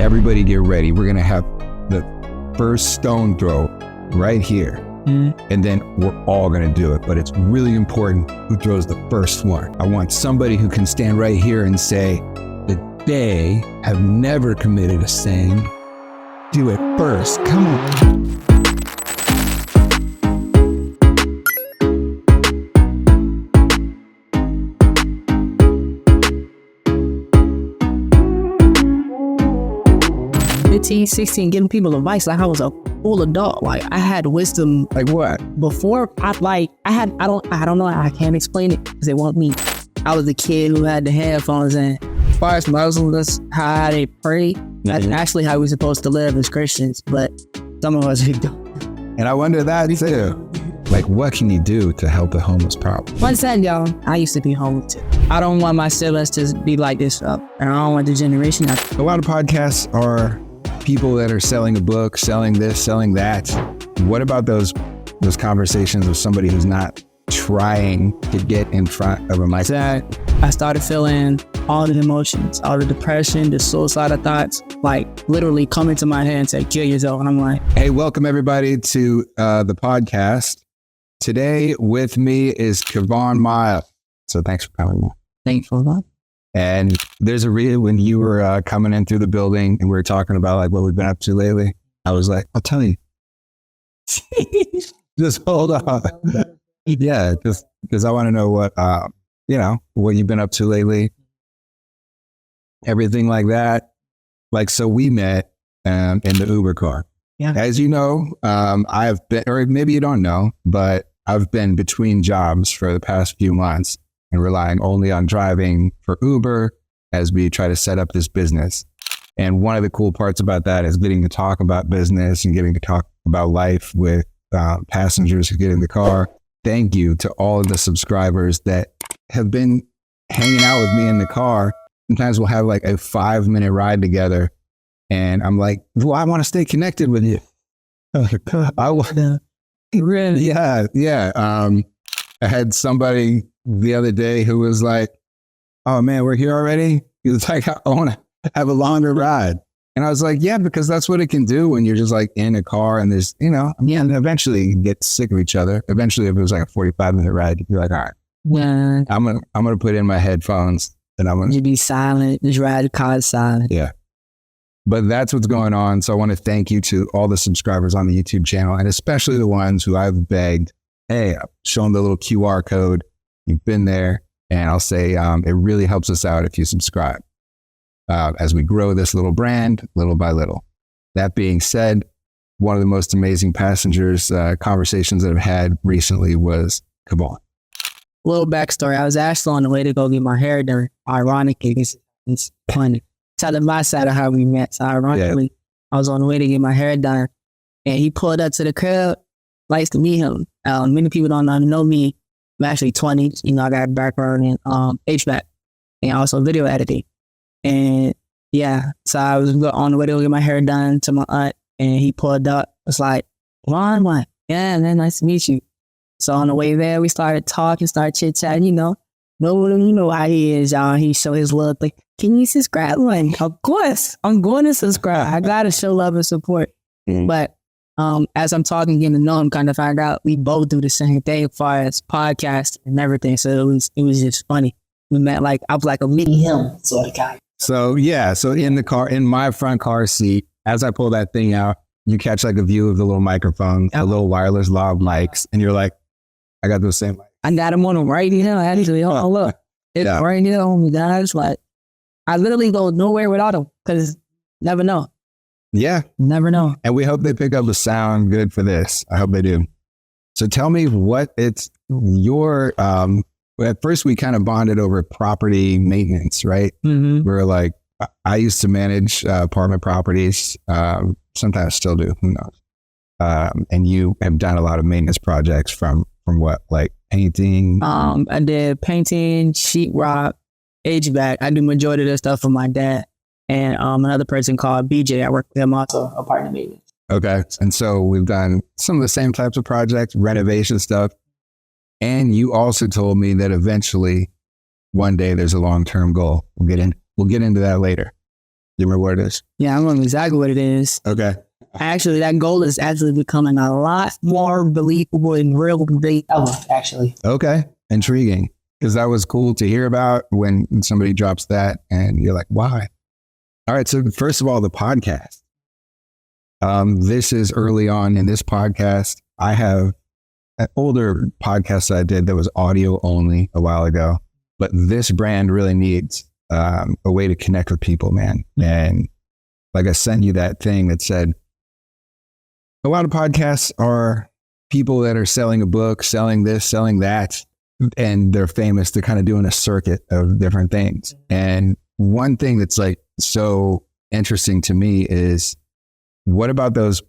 everybody get ready. We're going to have the first stone throw right here. And then we're all going to do it. But it's really important who throws the first one. I want somebody who can stand right here and say that they have never committed a sin. Do it first. Come on. $15, $16, giving people advice like I was a full adult. Like I had wisdom. Like what? Before I don't know. I can't explain it because it wasn't me. I was the kid who had the headphones in. As far as Muslims, that's how they pray. That's actually how we're supposed to live as Christians, but some of us don't. And I wonder that too. Like, what can you do to help the homeless problem? One second, y'all. I used to be homeless too. I don't want my siblings to be like this, and I don't want the generation. A lot of podcasts are people that are selling a book, selling this, selling that. What about those conversations with somebody who's not trying to get in front of a mic? I started feeling all the emotions, all the depression, the suicidal thoughts, like literally coming to my head and say, kill yourself. And I'm like, hey, welcome everybody to the podcast. Today with me is Kevon Miles. So thanks for coming. Thanks for that. And there's a reason when you were coming in through the building and we were talking about like what we've been up to lately. I was like, I'll tell you. Just hold on. Yeah, just because I want to know what, what you've been up to lately. Everything like that. Like, so we met in the Uber car. Yeah. As you know, I've been, or maybe you don't know, but I've been between jobs for the past few months and relying only on driving for Uber as we try to set up this business. And one of the cool parts about that is getting to talk about business and getting to talk about life with passengers who get in the car. Thank you to all of the subscribers that have been hanging out with me in the car. Sometimes we'll have like a 5-minute ride together. And I'm like, well, I want to stay connected with you. I want to. Really? Yeah. I had somebody the other day who was like, oh man, we're here already? He was like, I want to have a longer ride. And I was like, yeah, because that's what it can do when you're just like in a car and there's, and eventually you get sick of each other. Eventually, if it was like a 45-minute ride, you'd be like, all right, yeah, I'm gonna put in my headphones and I'm gonna be silent, just ride the car silent. Yeah. But that's what's going on. So I want to thank you to all the subscribers on the YouTube channel, and especially the ones who I've begged, hey, show them the little QR code. You've been there. And I'll say it really helps us out if you subscribe as we grow this little brand little by little. That being said, one of the most amazing passengers conversations that I've had recently was Kevon. Little backstory. I was actually on the way to go get my hair done. Ironically, it's funny. Telling my side of how we met. So ironically, I was on the way to get my hair done and he pulled up to the crib. Nice to meet him. Many people don't know me. I'm actually 20. I got a background in HVAC and also video editing. And yeah, so I was on the way to go get my hair done to my aunt and he pulled up. It's like, Ron, what? Yeah, man, nice to meet you. So on the way there, we started talking, started chit-chatting, No, you know how he is, y'all. He showed his love. Like, can you subscribe? Like, of course, I'm going to subscribe. I got to show love and support. But as I'm talking, getting to know him, kind of find out we both do the same thing as far as podcasts and everything. So it was just funny. We met I was like a meeting him sort of guy. So yeah, so in the car, in my front car seat, as I pull that thing out, you catch like a view of the little microphone, the little wireless lav mics, and you're like, I got those same mics. I got them on them right here. Actually, look, it's right here on me, guys. Like, I literally go nowhere without them because never know. Yeah. Never know. And we hope they pick up the sound good for this. I hope they do. So tell me what it's your, at first we kind of bonded over property maintenance, right? Mm-hmm. We're like, I used to manage apartment properties, sometimes still do, who knows? And you have done a lot of maintenance projects from what, like painting? I did painting, sheetrock, HVAC. I do majority of this stuff for my dad. And another person called BJ, I work with him also, apartment maintenance. Okay. And so we've done some of the same types of projects, renovation stuff. And you also told me that eventually one day there's a long-term goal. We'll get into that later. You remember what it is? Yeah, I remember exactly what it is. Okay. Actually, that goal is actually becoming a lot more believable and real than ever, actually. Okay. Intriguing. Because that was cool to hear about when somebody drops that and you're like, why? All right. So first of all, the podcast. This is early on in this podcast. I have an older podcast that I did that was audio only a while ago, but this brand really needs a way to connect with people, man. And like I sent you that thing that said, a lot of podcasts are people that are selling a book, selling this, selling that, and they're famous. They're kind of doing a circuit of different things. And one thing that's like so interesting to me is, what about those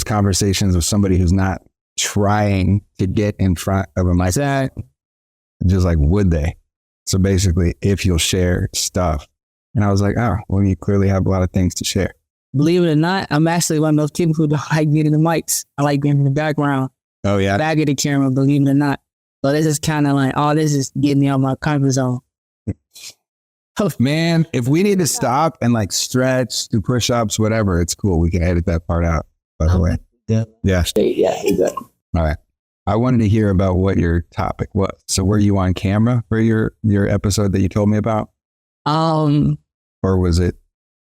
conversations with somebody who's not trying to get in front of a mic? Just like, would they? So basically, if you'll share stuff. And I was like, oh, well, you clearly have a lot of things to share. Believe it or not, I'm actually one of those people who don't like being in the mics. I like being in the background. Oh, yeah? Back of the camera, believe it or not. So this is kind of like, oh, this is getting me out of my comfort zone. Man, if we need to stop and like stretch, do push-ups, whatever, it's cool. We can edit that part out, by the way. Yeah. Yeah. Yeah, exactly. All right. I wanted to hear about what your topic was. So were you on camera for your episode that you told me about? Or was it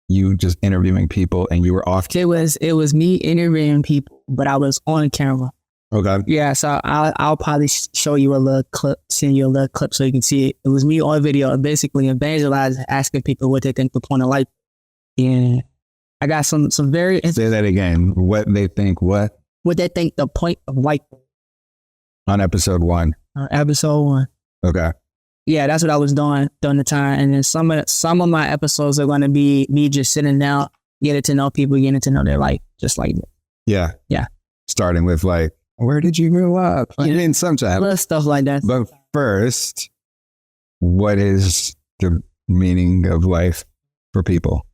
you just interviewing people and you were off? It was me interviewing people, but I was on camera. Okay. Yeah, so I'll probably show you a little clip, send you a little clip so you can see it. It was me on video, basically evangelizing, asking people what they think the point of life. Yeah, I got some very... Say that again. What they think what? What they think the point of life. On episode 1. On episode 1. Okay. Yeah, that's what I was doing during the time. And then some of my episodes are going to be me just sitting down, getting to know people, getting to know their life, just like that. Yeah. Yeah. Starting with like, where did you grow up? I mean, sometimes. Little stuff like that. But first, what is the meaning of life for people?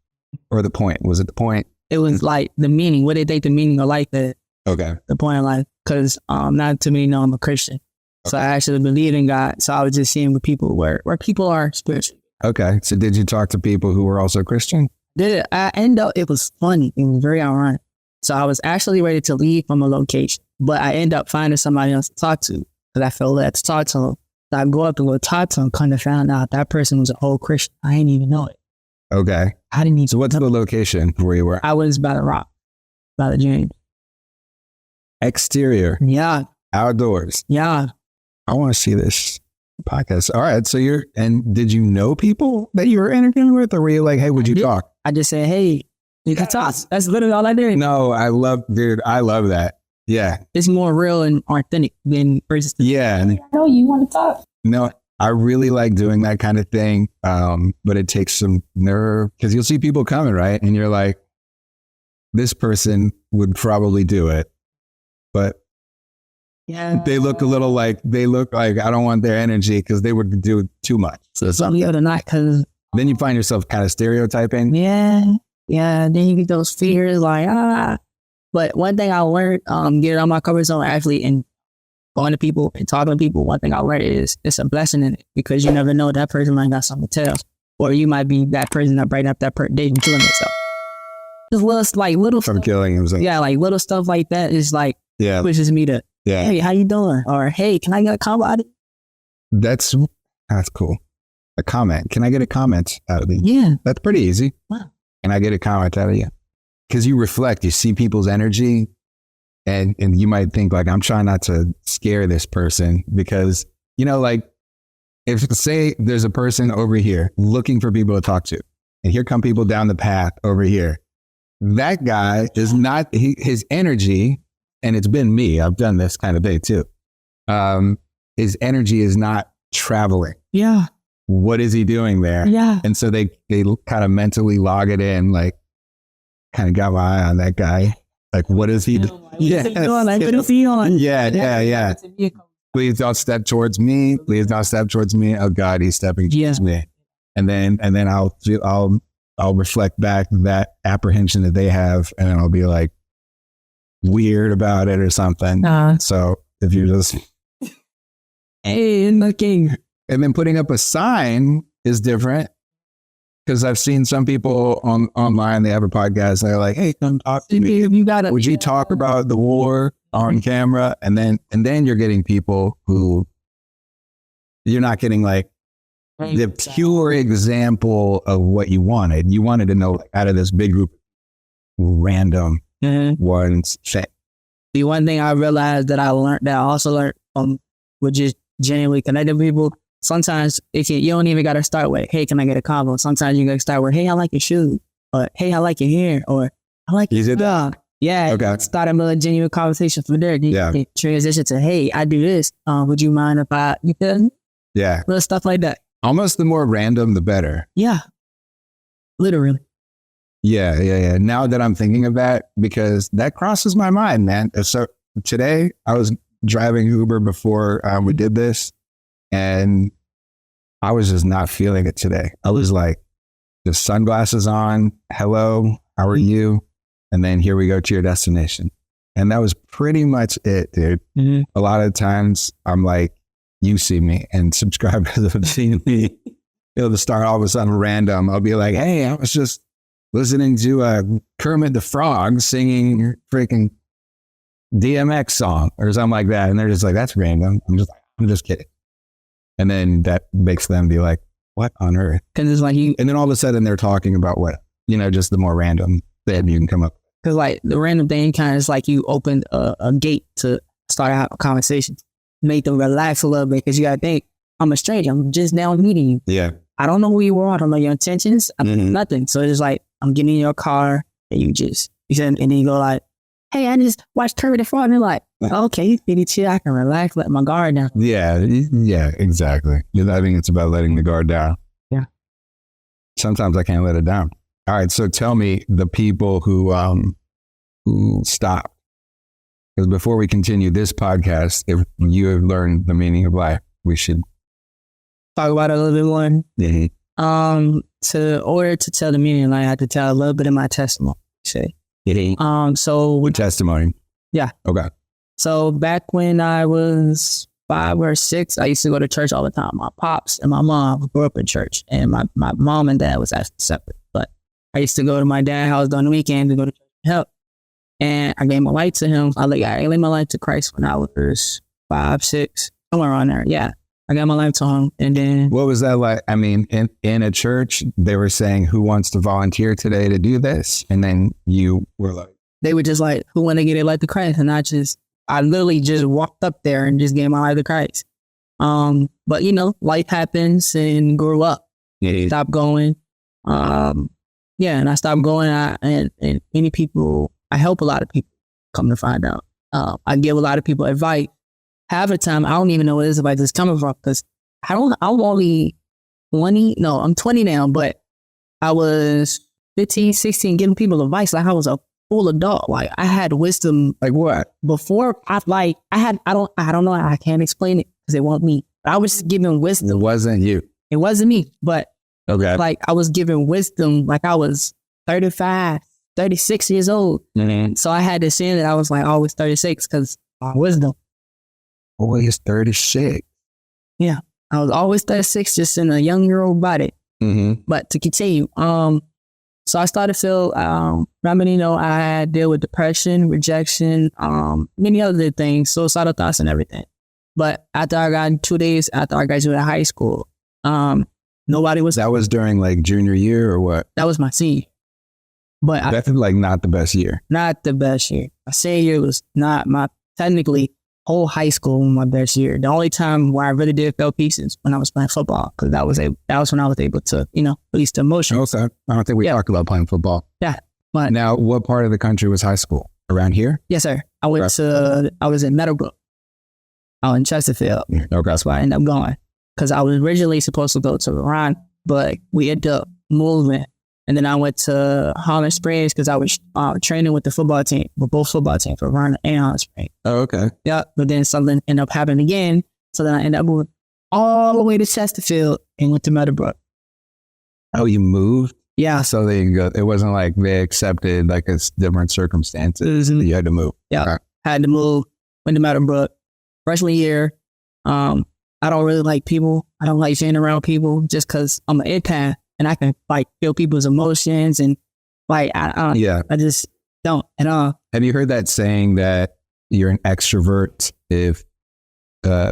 Or the point? Was it the point? It was like the meaning. What did they think the meaning of life is? Okay. The point of life. Because not too many know I'm a Christian. Okay. So I actually believe in God. So I was just seeing where people are spiritual. Okay. So did you talk to people who were also Christian? Did it? I ended up, it was funny. It was very ironic. So I was actually ready to leave from a location, but I ended up finding somebody else to talk to because I felt led to talk to them. So I go up to go talk to them, kind of found out that person was an old Christian. I didn't even know it. Okay. I didn't even So what's the location where you were? I was by the rock, by the James. Exterior. Yeah. Outdoors. Yeah. I want to see this podcast. All right. So did you know people that you were interviewing with, or were you like, hey, would you talk? I just said, hey, you can talk. That's literally all I did. No, I love that. Yeah. It's more real and authentic than versus. Yeah. I know you want to talk. No, I really like doing that kind of thing. But it takes some nerve because you'll see people coming, right? And you're like, this person would probably do it, but yeah, they look like I don't want their energy because they would do too much. So the other night, because then you find yourself kind of stereotyping. Yeah. Yeah. Then you get those fears like, But one thing I learned, getting on my comfort zone actually and going to people and talking to people, one thing I learned is it's a blessing in it because you never know that person might got something to tell. Or you might be that person that brighten up that person, they killing themselves. Just little From stuff. killing himself. Yeah, like little stuff like that is like, yeah, pushes me to, hey, how you doing? Or, hey, can I get a comment out of you? That's cool. A comment. Can I get a comment out of you? Yeah. That's pretty easy. Wow. Can I get a comment out of you? Because you reflect, you see people's energy and you might think like, I'm trying not to scare this person because, like if say there's a person over here looking for people to talk to and here come people down the path over here. That guy is not his energy. And it's been me. I've done this kind of thing too. His energy is not traveling. Yeah. What is he doing there? Yeah. And so they kind of mentally log it in, like, kind of got my eye on that guy. Like, what is he doing? Yeah. Yeah. Please don't step towards me. Please don't step towards me. Oh God, he's stepping towards me. And then I'll reflect back that apprehension that they have, and then I'll be like weird about it or something. So if you just hey, looking, and then putting up a sign is different Because I've seen some people online, they have a podcast, and they're like, hey, come talk to me. Would you talk about the war on camera? And then you're getting people who you're not getting like the pure example of what you wanted. You wanted to know like, out of this big group, random ones. The one thing I realized that I also learned with just genuinely connecting with people. Sometimes you don't even got to start with, hey, can I get a combo? Sometimes you got to start with, hey, I like your shoes, or hey, I like your hair, or I like your dog. Yeah. Okay. Start a genuine conversation from there. You transition to, hey, I do this. Would you mind if you could? Yeah. Little stuff like that. Almost the more random, the better. Yeah. Literally. Yeah. Now that I'm thinking of that, because that crosses my mind, man. So today I was driving Uber before we did this, and I was just not feeling it today. I was like, the sunglasses on. Hello, how are you? And then here we go to your destination. And that was pretty much it, dude. Mm-hmm. A lot of times I'm like, you see me, and subscribers have seen me. It'll start all of a sudden random. I'll be like, hey, I was just listening to Kermit the Frog singing freaking DMX song or something like that. And they're just like, that's random. I'm just kidding. And then that makes them be like, what on earth? Because it's like and then all of a sudden they're talking about what, just the more random thing you can come up with. Because like the random thing kind of is like you opened a gate to start out a conversation, make them relax a little bit, because you got to think, I'm a stranger. I'm just now meeting you. Yeah. I don't know who you are. I don't know your intentions. I know nothing. So it's like, I'm getting in your car and and then you go like, hey, I just watched Kermit the Frog. And they're like, okay, you pretty chill. I can relax, let my guard down. Yeah, exactly. I think it's about letting the guard down. Yeah. Sometimes I can't let it down. All right, so tell me the people who stop. Because before we continue this podcast, if you have learned the meaning of life, we should talk about it a little bit more. Mm-hmm. In order to tell the meaning of life, I have to tell a little bit of my testimony. Say. What testimony? Yeah. Okay. So back when I was 5 or 6, I used to go to church all the time. My pops and my mom grew up in church, and my mom and dad was actually separate. But I used to go to my dad's house during the weekend to go to church and help. And I gave my life to him. I laid my life to Christ when I was 5, 6, somewhere around there. Yeah. I got my life to him. And then... What was that like? I mean, in a church, they were saying, who wants to volunteer today to do this? And then you were like... They were just like, who want to get their life to Christ? And I literally just walked up there and just gave my life to Christ. But, life happens and grew up. Yeah. Stopped going. And I stopped going. And many people... I help a lot of people, come to find out. I give a lot of people advice. Half the time, I don't even know where this advice is coming from, because I'm only 20. No, I'm 20 now, but I was 15, 16, giving people advice like I was a full adult. Like I had wisdom. Like what? Before I don't know. I can't explain it because it wasn't me. But I was giving wisdom. It wasn't you. It wasn't me, but okay. Like I was giving wisdom like I was 35, 36 years old. Mm-hmm. So I had to say that I was like always 36 because my wisdom. Always 36. Yeah, I was always 36, just in a young girl body. Mm-hmm. But to continue, so I started to feel, I deal with depression, rejection, many other things, suicidal thoughts and everything. But after I got 2 days after I graduated high school, nobody was. That was during like junior year or what? That was my senior. But that's like not the best year. Not the best year. My senior year was not technically whole high school was my best year. The only time where I really did feel peace is when I was playing football, because that was when I was able to, release the emotions. Okay. I don't think we talked about playing football. Yeah. But now, what part of the country was high school? Around here? Yes, sir. I was in Meadowbrook. out in Chesterfield. Okay. That's why I ended up going. Because I was originally supposed to go to Iran, but we ended up moving. And then I went to Holland Springs because I was training with the football team, with both football teams for Iran and Holland Springs. Oh, okay. Yeah, but then something ended up happening again. So then I ended up moving all the way to Chesterfield and went to Meadowbrook. Oh, you moved? Yeah. So there you go. It wasn't like they accepted like it's different circumstances. Mm-hmm. You had to move. Yeah. Okay. Had to move. Went to Meadowbrook. Freshman year, I don't really like people. I don't like being around people just because I'm an empath. and I can like feel people's emotions and like, I just don't at all. Have you heard that saying that you're an extrovert if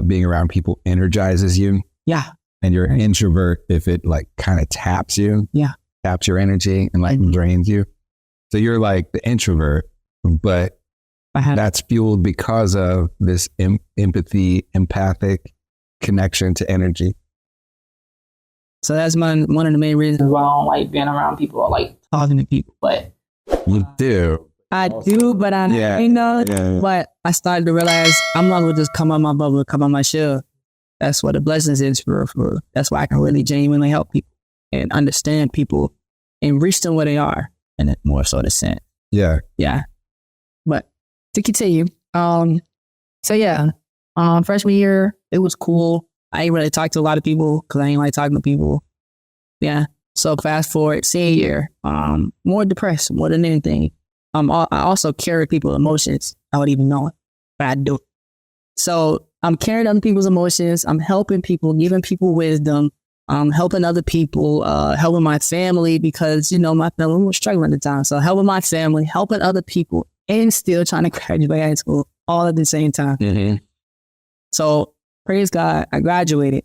being around people energizes you? Yeah. And you're an introvert if it like kind of taps you? Yeah. Taps your energy and like drains you. So you're like the introvert, but that's fueled because of this empathy, empathic connection to energy. So that's one of the main reasons why I don't like being around people or like talking to people. But you do. I do, but but I started to realize I'm not going to just come on my bubble, come on my shell. That's what the blessings is for. That's why I can really genuinely help people and understand people and reach them where they are in a more sort of sense. Yeah. Yeah. But to continue, freshman year, it was cool. I ain't really talked to a lot of people because I ain't like talking to people. Yeah. So fast forward, senior year, more depressed more than anything. I also carry people's emotions. I wouldn't even know it, but I do. So I'm carrying other people's emotions. I'm helping people, giving people wisdom. Helping other people, helping my family because, my family was struggling at the time. So helping my family, helping other people, and still trying to graduate high school all at the same time. Mm-hmm. So praise God, I graduated.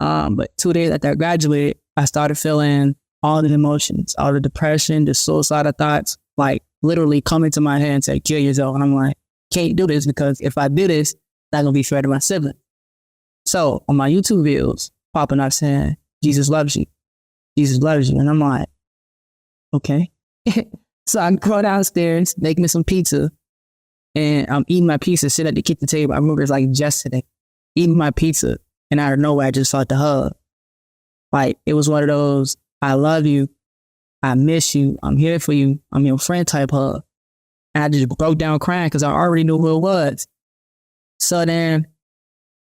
But 2 days after I graduated, I started feeling all the emotions, all the depression, the suicidal thoughts, like literally coming to my head and say, kill yourself. And I'm like, can't do this because if I do this, not going to be fair to my sibling. So on my YouTube videos, popping up saying, Jesus loves you. Jesus loves you. And I'm like, okay. So I go downstairs, make me some pizza, and I'm eating my pizza, sit at the kitchen table. I remember it's like yesterday, eating my pizza, and out of nowhere, I just felt the hug. Like, it was one of those, I love you, I miss you, I'm here for you, I'm your friend type hug. And I just broke down crying because I already knew who it was. So then,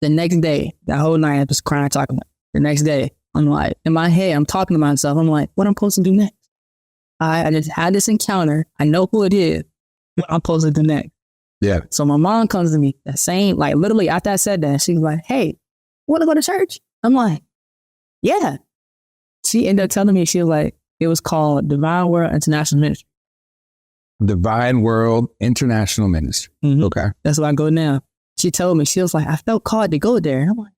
the next day, that whole night, I was crying, talking about it. The next day, I'm like, in my head, I'm talking to myself. I'm like, what I'm supposed to do next? I just had this encounter. I know who it is. What I'm supposed to do next? Yeah. So my mom comes to me, that same, like literally after I said that, she was like, hey, want to go to church? I'm like, yeah. She ended up telling me, she was like, it was called Divine World International Ministry. Divine World International Ministry. Mm-hmm. Okay. That's where I go now. She told me, she was like, I felt called to go there. I'm like,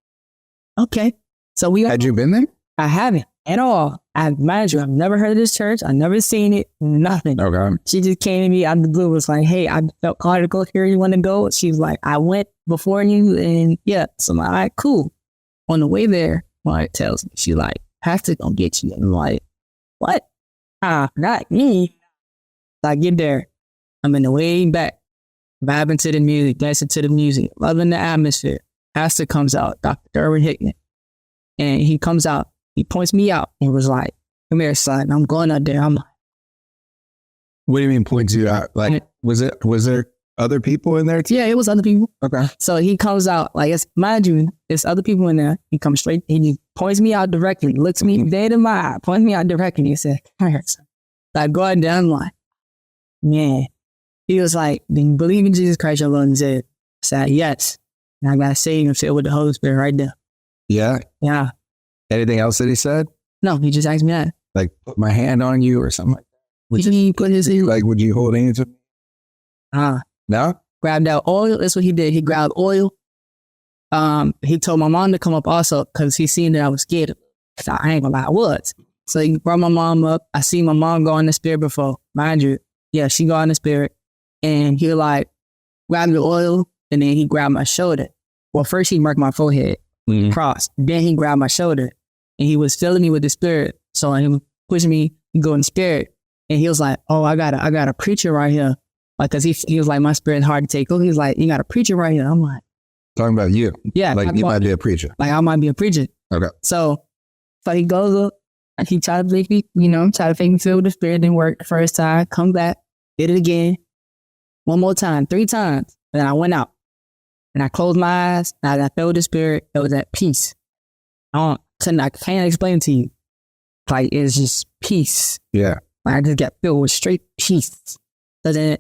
okay. So had you been there? I haven't at all. I've never heard of this church. I've never seen it. Nothing. Okay. She just came to me out of the blue. Was like, hey, I felt called to go here. You want to go? She's like, I went before you, and yeah. So I'm like, all right, cool. On the way there, my wife tells me, she's like, Pastor gonna get you. I'm like, what? Not me. So I get there. I'm in the way back, vibing to the music, dancing to the music, loving the atmosphere. Pastor comes out, Dr. Derwin Hickman. And he comes out, he points me out and was like, come here, son. I'm going out there. I'm like, what do you mean points you out? Like, was there other people in there too? Yeah, it was other people. Okay. So he comes out, like, mind you, there's other people in there. He comes straight, and he points me out directly, looks me dead in my eye, points me out directly. He said, come here, son. So I go out there, I'm like, man. He was like, do you believe in Jesus Christ, your Lord and Savior? I said, yes. And I got saved and filled with the Holy Spirit right there. Yeah? Yeah. Anything else that he said? No, he just asked me that. Like, put my hand on you or something like that? He put his hand. Like, would you hold hands with me? No? Grabbed out oil. That's what he did. He grabbed oil. He told my mom to come up also because he seen that I was scared. So I ain't gonna lie, I was. So he brought my mom up. I seen my mom go in the spirit before. Mind you, yeah, she go in the spirit. And he like grabbed the oil and then he grabbed my shoulder. Well, first he marked my forehead, cross. Then he grabbed my shoulder and he was filling me with the spirit. So he was pushing me to go in the spirit. And he was like, oh, I got a preacher right here. Like, cause he was like, my spirit's hard to take. He was like, you got a preacher right here. I'm like, talking about you. Yeah. Like you might be a preacher. Like I might be a preacher. Okay. So he goes up and he tried to make me, try to make me feel the spirit. Didn't work the first time. Come back, did it again. One more time, 3 times. And then I went out and I closed my eyes and I felt the spirit. It was at peace. I can't explain it to you. Like it's just peace. Yeah. Like I just got filled with straight peace. So then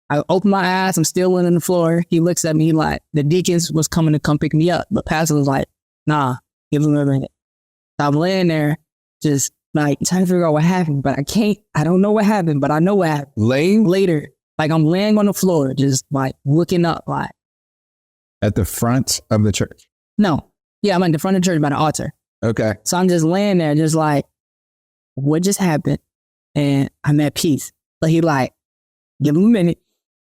I opened my eyes. I'm still laying on the floor. He looks at me like the deacons was coming to come pick me up. But pastor was like, nah, give him a minute. So I'm laying there, just like trying to figure out what happened, but I don't know what happened, but I know what happened. Laying? Later, like I'm laying on the floor, just like looking up, like. At the front of the church? No. Yeah, I'm at the front of the church by the altar. Okay. So I'm just laying there, just like, what just happened? And I'm at peace. But he like, give him a minute.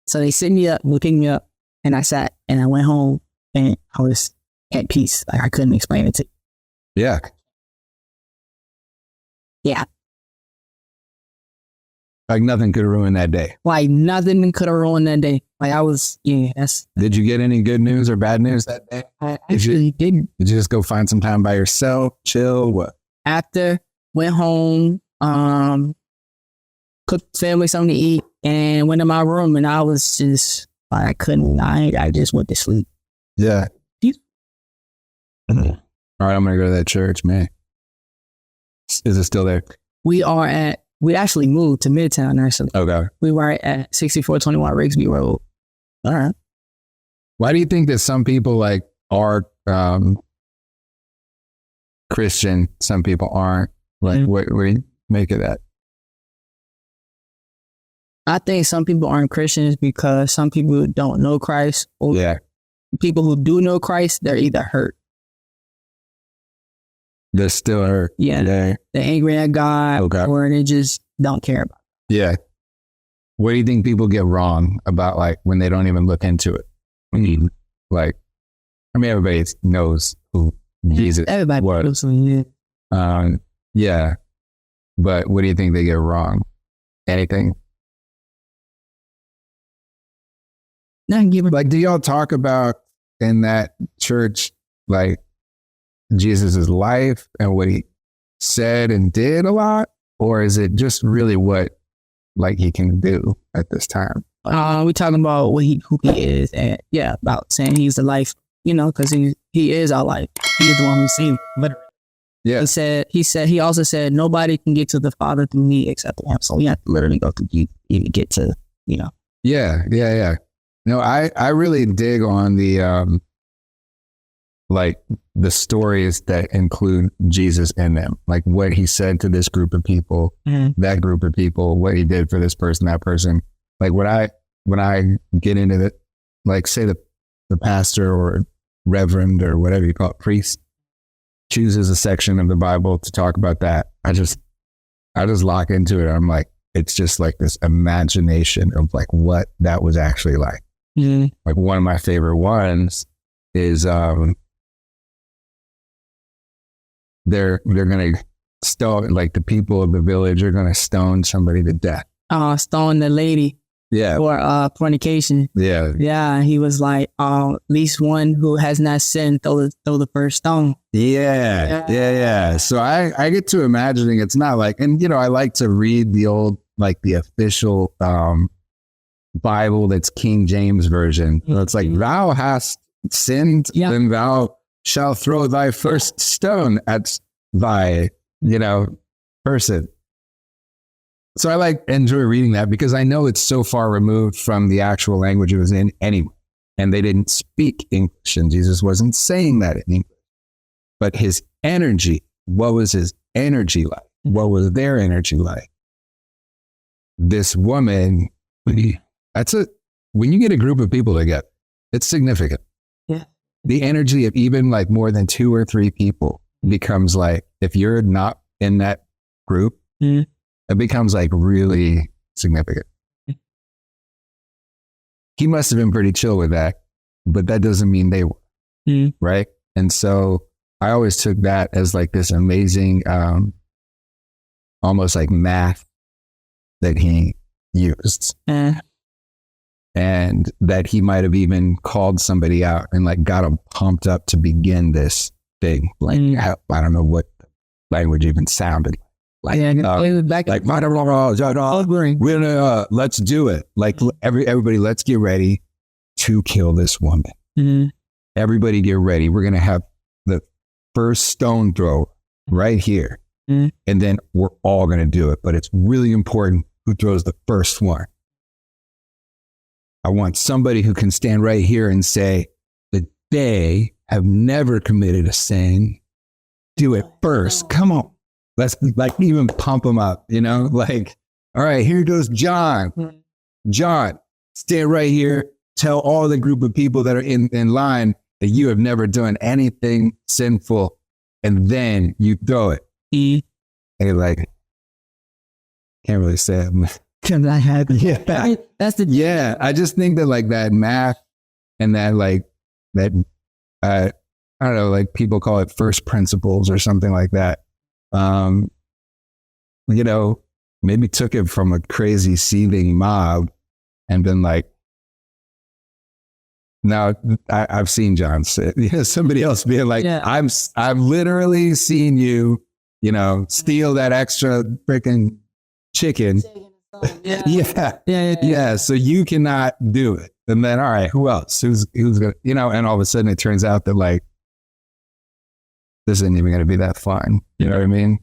So they sit me up, they pick me up, and I sat and I went home and I was at peace. Like I couldn't explain it to you. Yeah. Yeah. Like nothing could ruin that day. Like nothing could have ruined that day. Like I was, Did you get any good news or bad news that day? I actually didn't. Did you just go find some time by yourself, chill, what? After, went home, cooked family something to eat, and went to my room, and I was just, like, I just went to sleep. Yeah. All right, I'm going to go to that church, man. Is it still there? We actually moved to Midtown, actually. Okay. We were at 6421 Rigsby Rd. All right. Why do you think that some people like are Christian, some people aren't? Like, what do you make of that? I think some people aren't Christians because some people don't know Christ. Or people who do know Christ, they're either hurt. They're still hurt. Yeah. They're angry at God, or they just don't care about it. Yeah. What do you think people get wrong about, like, when they don't even look into it? Like, I mean, everybody knows who Jesus everybody was. Yeah. But what do you think they get wrong? Anything? Like, do y'all talk about in that church, like, Jesus's life and what he said and did a lot? Or is it just really what, like, he can do at this time? We talking about who he is, and about saying he's the life, because he is our life. He is the one who saved, literally. Yeah. He also said nobody can get to the Father through me except him. So we have to literally go through you to get to, Yeah. No, I really dig on the like the stories that include Jesus in them, like what he said to this group of people, that group of people, what he did for this person, that person. Like when I get into it, like say the pastor or reverend or whatever you call it, priest, chooses a section of the Bible to talk about that, I just lock into it. I'm like, it's just like this imagination of like what that was actually like. Like one of my favorite ones is they're gonna stone, like the people of the village are gonna stone somebody to death. Stone the lady. Yeah. For fornication. Yeah. Yeah. He was like, at least one who has not sinned, throw the first stone. Yeah. So I get to imagining it's not like, and I like to read the old, like the official Bible that's King James version. It's like, thou hast sinned, then thou shalt throw thy first stone at thy, person. So I enjoy reading that because I know it's so far removed from the actual language it was in anyway. And they didn't speak English and Jesus wasn't saying that in English. But his energy, what was his energy like? What was their energy like? This woman, when you get a group of people together, it's significant. Yeah. The energy of even like more than 2 or 3 people becomes like, if you're not in that group, it becomes like really significant. He must have been pretty chill with that, but that doesn't mean they were, right? And so I always took that as like this amazing, almost like math that he used. And that he might have even called somebody out and like got them pumped up to begin this thing. Like, I don't know what language even sounded like. Let's do it. Like everybody, let's get ready to kill this woman. Everybody get ready. We're going to have the first stone throw right here. And then we're all going to do it. But it's really important who throws the first one. I want somebody who can stand right here and say that they have never committed a sin. Do it first. Come on. let's like even pump them up, you know, like, all right, here goes John. John, stand right here. Tell all the group of people that are in line that you have never done anything sinful. And then you throw it. And you're like, can't really say it. Cause I had, yeah, that's the, yeah. I just think that like that math and that like that, I don't know, like people call it first principles or something like that. You know, maybe took it from a crazy seething mob and been like, now I've seen John say, you know, somebody else being like, Yeah. I've literally seen you, you know, steal that extra freaking chicken. Yeah. So you cannot do it. And then, all right, who else? Who's gonna, you know? And all of a sudden, it turns out that like this isn't even going to be that fun. You know what I mean?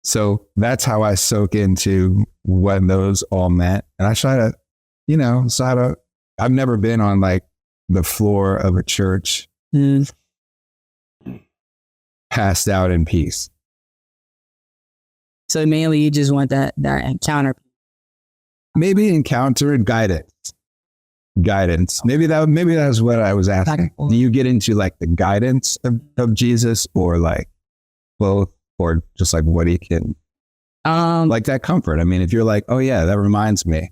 So that's how I soak into what those all meant, and I try to, you know, I've never been on like the floor of a church, passed out in peace. So mainly you just want that encounter. Maybe encounter and guidance. Maybe that's what I was asking. Do you get into like the guidance of Jesus, or like both, or just like what he can, like that comfort? I mean, if you're like, oh yeah, that reminds me,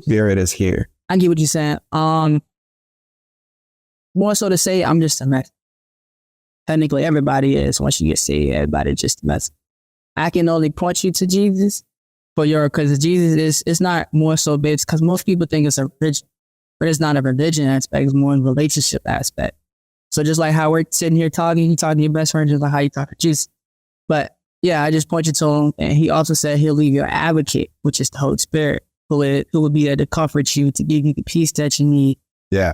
Spirit is here. I get what you're saying. More so to say, I'm just a mess. Technically, everybody is. Once you get saved, everybody just a mess. I can only point you to Jesus because Jesus is not more so based, because most people think it's a religion, but it's not a religion aspect, it's more a relationship aspect. So just like how we're sitting here talking, you talking to your best friend, just like how you talk to Jesus. But yeah, I just point you to him, and he also said he'll leave your advocate, which is the Holy Spirit, who would be there to comfort you, to give you the peace that you need. Yeah.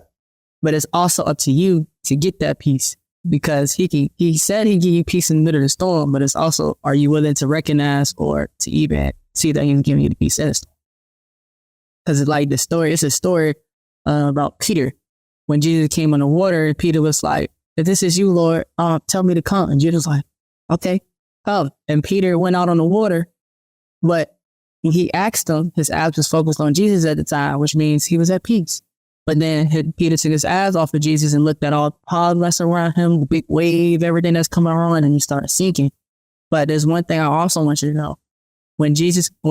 But it's also up to you to get that peace, because he said he'd give you peace in the middle of the storm, but it's also, are you willing to recognize or to even see that he's giving you the peace in the storm? Because it's like it's a story about Peter. When Jesus came on the water, Peter was like, if this is you, Lord, tell me to come. And Jesus was like, okay, come. And Peter went out on the water, but he asked him, his eyes was focused on Jesus at the time, which means he was at peace. But then Peter took his eyes off of Jesus and looked at all the podless around him, the big wave, everything that's coming around, and he started sinking. But there's one thing I also want you to know. When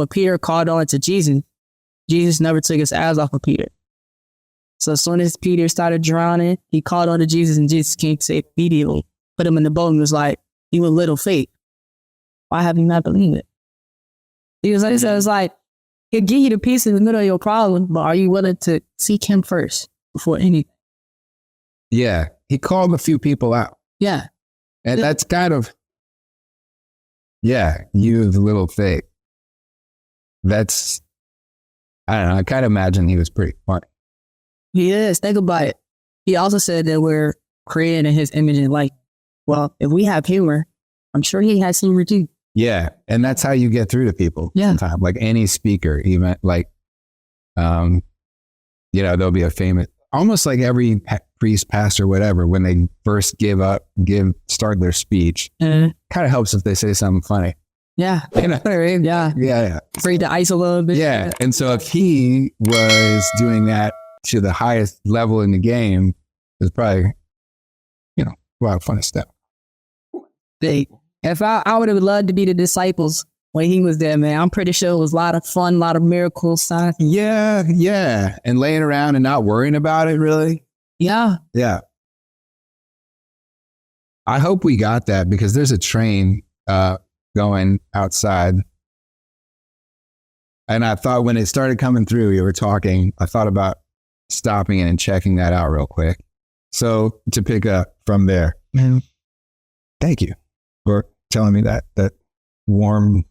Peter called on to Jesus, Jesus never took his eyes off of Peter. So as soon as Peter started drowning, he called on to Jesus, and Jesus came to save immediately, put him in the boat, and was like, you with little faith, why have you not believed it? He was like, so it's like, he'll give you the peace in the middle of your problem, but are you willing to seek him first before anything? Yeah. He called a few people out. Yeah. And that's kind of, yeah, you have little faith. That's, I don't know, I kind of imagine he was pretty funny. He is. Think about it. He also said that we're created in his image and likeness. Well, if we have humor, I'm sure he has humor too. Yeah. And that's how you get through to people. Yeah. Sometimes. Like any speaker, even like, you know, there'll be a famous, almost like every priest, pastor, whatever, when they first start their speech, kind of helps if they say something funny. Yeah. You know what I mean? Yeah. Yeah. Break the ice a little bit. Yeah. And so if he was doing that to the highest level in the game, it's probably, you know, a lot of fun stuff. If I would have loved to be the disciples when he was there, man, I'm pretty sure it was a lot of fun, a lot of miracles, signs. Yeah, yeah. And laying around and not worrying about it, really. Yeah. Yeah. I hope we got that, because there's a train going outside. And I thought when it started coming through, you were talking, I thought about stopping and checking that out real quick. So to pick up from there, thank you for telling me that warm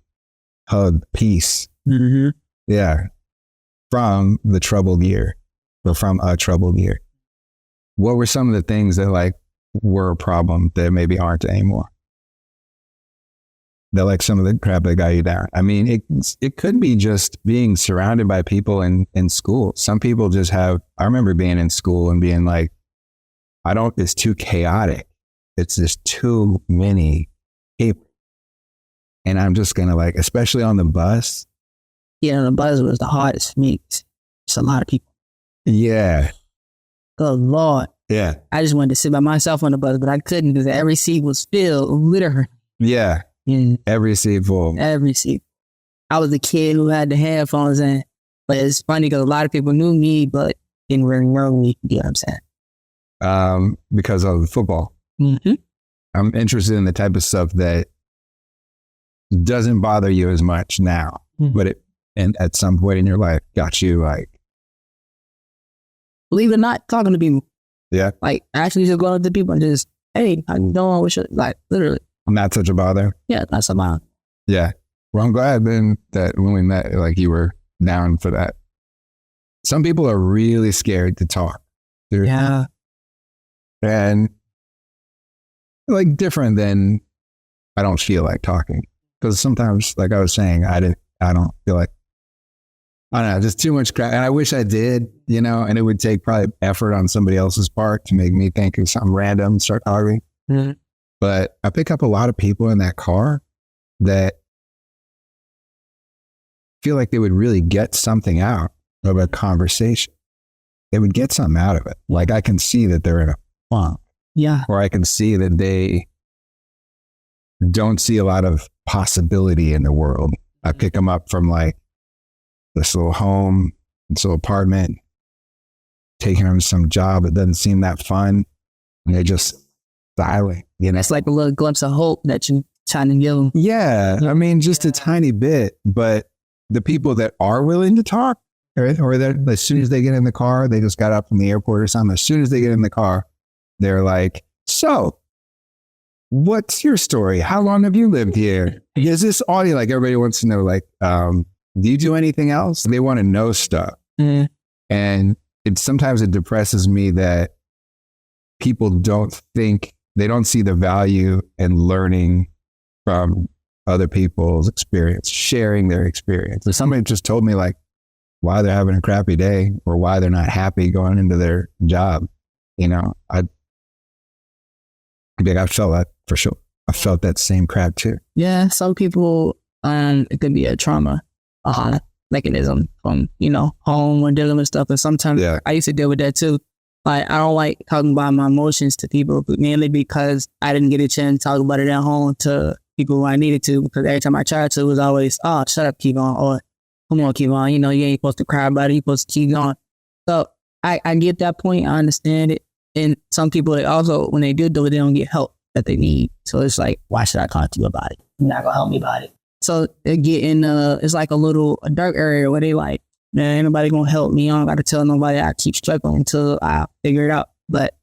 hug, peace. Mm-hmm. Yeah. From the troubled year, or from a troubled year. What were some of the things that like were a problem that maybe aren't anymore? That like some of the crap that got you down. I mean, it could be just being surrounded by people in school. Some people just have, I remember being in school and being like, it's too chaotic. It's just too many people. And I'm just going to like, especially on the bus. Yeah, the bus was the hardest for me. It's a lot of people. Yeah. Good Lord. Yeah. I just wanted to sit by myself on the bus, but I couldn't because every seat was filled, literally. Yeah. Every seat full. Every seat. I was the kid who had the headphones in. But it's funny because a lot of people knew me, but didn't really know me. You know what I'm saying? Because of football. Mm-hmm. I'm interested in the type of stuff that doesn't bother you as much now, but and at some point in your life got you like, believe it or not, talking to people. Yeah. Like actually just going up to people and just, hey, how you doing? What should, like literally. Not such a bother. Yeah, not so bother. Yeah. Well, I'm glad then that when we met, like you were down for that. Some people are really scared to talk. Yeah. And like different than I don't feel like talking. Because sometimes, like I was saying, I don't feel like, I don't know, just too much crap. And I wish I did, you know, and it would take probably effort on somebody else's part to make me think of something random and start talking. Mm-hmm. But I pick up a lot of people in that car that feel like they would really get something out of a conversation. They would get something out of it. Like I can see that they're in a funk. Yeah. Or I can see that they don't see a lot of possibility in the world. I pick them up from like this little home, this little apartment, taking them to some job that doesn't seem that fun. And they're just silent, you know? It's like a little glimpse of hope that you trying to give them. Yeah. I mean, just a tiny bit, but the people that are willing to talk, or that as soon as they get in the car, they just got up from the airport or something. As soon as they get in the car, they're like, so what's your story? How long have you lived here? Is this all you like? Everybody wants to know, like, do you do anything else? They want to know stuff. Mm-hmm. And sometimes it depresses me that people don't see the value in learning from other people's experience, sharing their experience. If somebody just told me like why they're having a crappy day or why they're not happy going into their job, you know, I felt that for sure. I felt that same crap too. Yeah, some people, it could be a trauma mechanism from, you know, home or dealing with stuff. And sometimes I used to deal with that too. Like, I don't like talking about my emotions to people, but mainly because I didn't get a chance to talk about it at home to people who I needed to, because every time I tried to, it was always, oh, shut up, Kevon, or come on, Kevon, you know, you ain't supposed to cry about it, you're supposed to keep going. So I get that point, I understand it. And some people, they also, when they do it, they don't get help that they need. So it's like, why should I talk to you about it? You're not going to help me about it. So they get in, it's like a dark area where they like, man, ain't nobody going to help me. I don't got to tell nobody. I keep struggling until I figure it out. But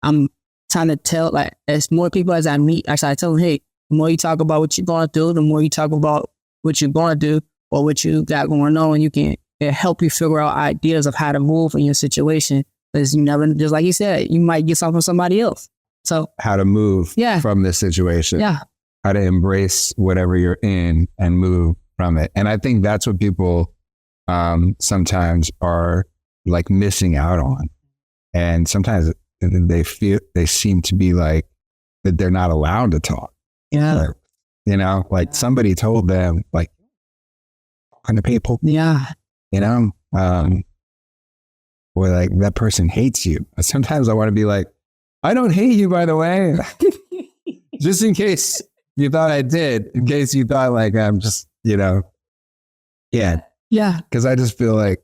I'm trying to tell, like, as more people as I meet, I tell them, hey, the more you talk about what you're going to do, the more you talk about what you're going to do or what you got going on, it help you figure out ideas of how to move in your situation. Because you never, just like you said, you might get something from somebody else. So how to move from this situation. Yeah. How to embrace whatever you're in and move from it. And I think that's what people sometimes are like missing out on. And sometimes they seem to be like that they're not allowed to talk. Yeah. Like, you know, like somebody told them like, talking to people. Yeah. You know, or like that person hates you. Sometimes I want to be like, I don't hate you, by the way. Just in case you thought I did, in case you thought like I'm just, you know, yeah. Yeah. Because I just feel like,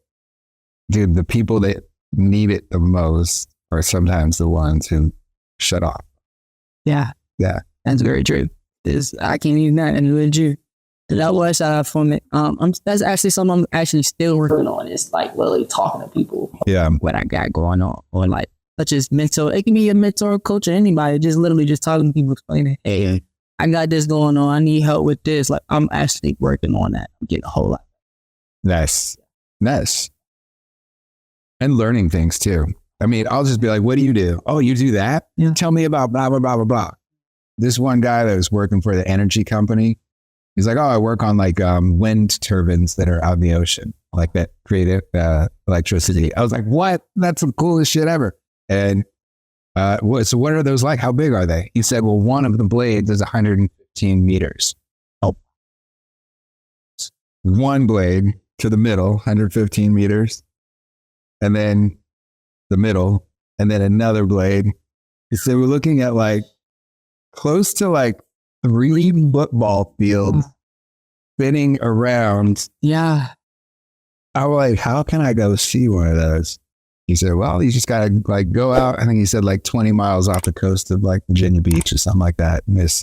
dude, the people that need it the most are sometimes the ones who shut off. Yeah. Yeah. That's very true. I can't even that, and it's true. That was from it. That's actually something I'm actually still working on. It's like really talking to people. Yeah. What I got going on, or like such as mentor. It can be a mentor, coach, or anybody. Just literally just talking to people, explaining, hey, I got this going on. I need help with this. Like I'm actually working on that. I'm getting a whole lot. Nice. And learning things too. I mean, I'll just be like, what do you do? Oh, you do that? Yeah. Tell me about blah, blah, blah, blah, blah. This one guy that was working for the energy company, he's like, oh, I work on like wind turbines that are out in the ocean, like that create electricity. I was like, what? That's the coolest shit ever. And so what are those like? How big are they? He said, well, one of the blades is 115 meters. Oh, one blade to the middle, 115 meters, and then the middle, and then another blade. He said, we're looking at like close to like 3 football fields spinning around. Yeah. I was like, how can I go see one of those? He said, well, you just got to like go out. I think he said like 20 miles off the coast of like Virginia Beach or something like that. Miss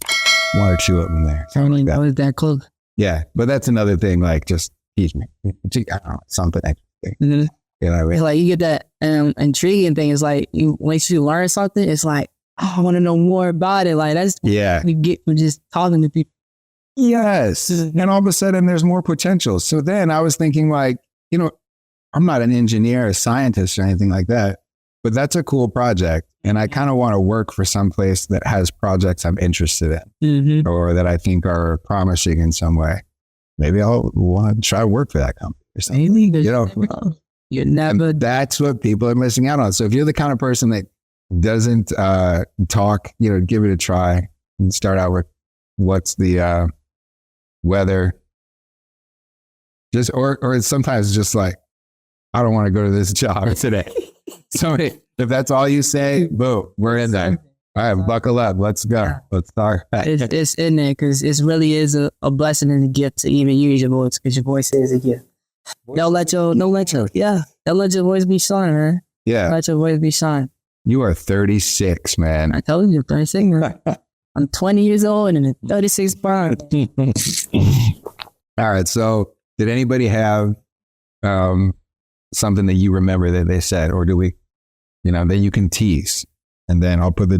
1 or 2 of them there. Certainly, that was that close. Yeah. But that's another thing, like just teach me. I don't know, something interesting. Mm-hmm. You know what I mean? It's like you get that intriguing thing. It's like once you learn something, it's like, oh, I want to know more about it. Like that's what we get from just talking to people. Yes. And all of a sudden there's more potential. So then I was thinking like, you know, I'm not an engineer, a scientist or anything like that, but that's a cool project. And I kind of want to work for some place that has projects I'm interested in or that I think are promising in some way. Maybe I'll want to try to work for that company or something. You know, you never. That's what people are missing out on. So if you're the kind of person that doesn't talk, you know, give it a try and start out with what's the weather. Just or sometimes just like, I don't want to go to this job today. So if that's all you say, boom, we're in there. All right, buckle up. Let's go. Let's start. It's in there because it really is a blessing and a gift to even use your voice because your voice is a gift. Don't let your voice be silent, man. Yeah. Don't let your voice be silent. You are 36, man. I told you, 36, man. I'm 20 years old and 36 pounds. All right. So did anybody have something that you remember that they said, or do we, you know, that you can tease? And then I'll put the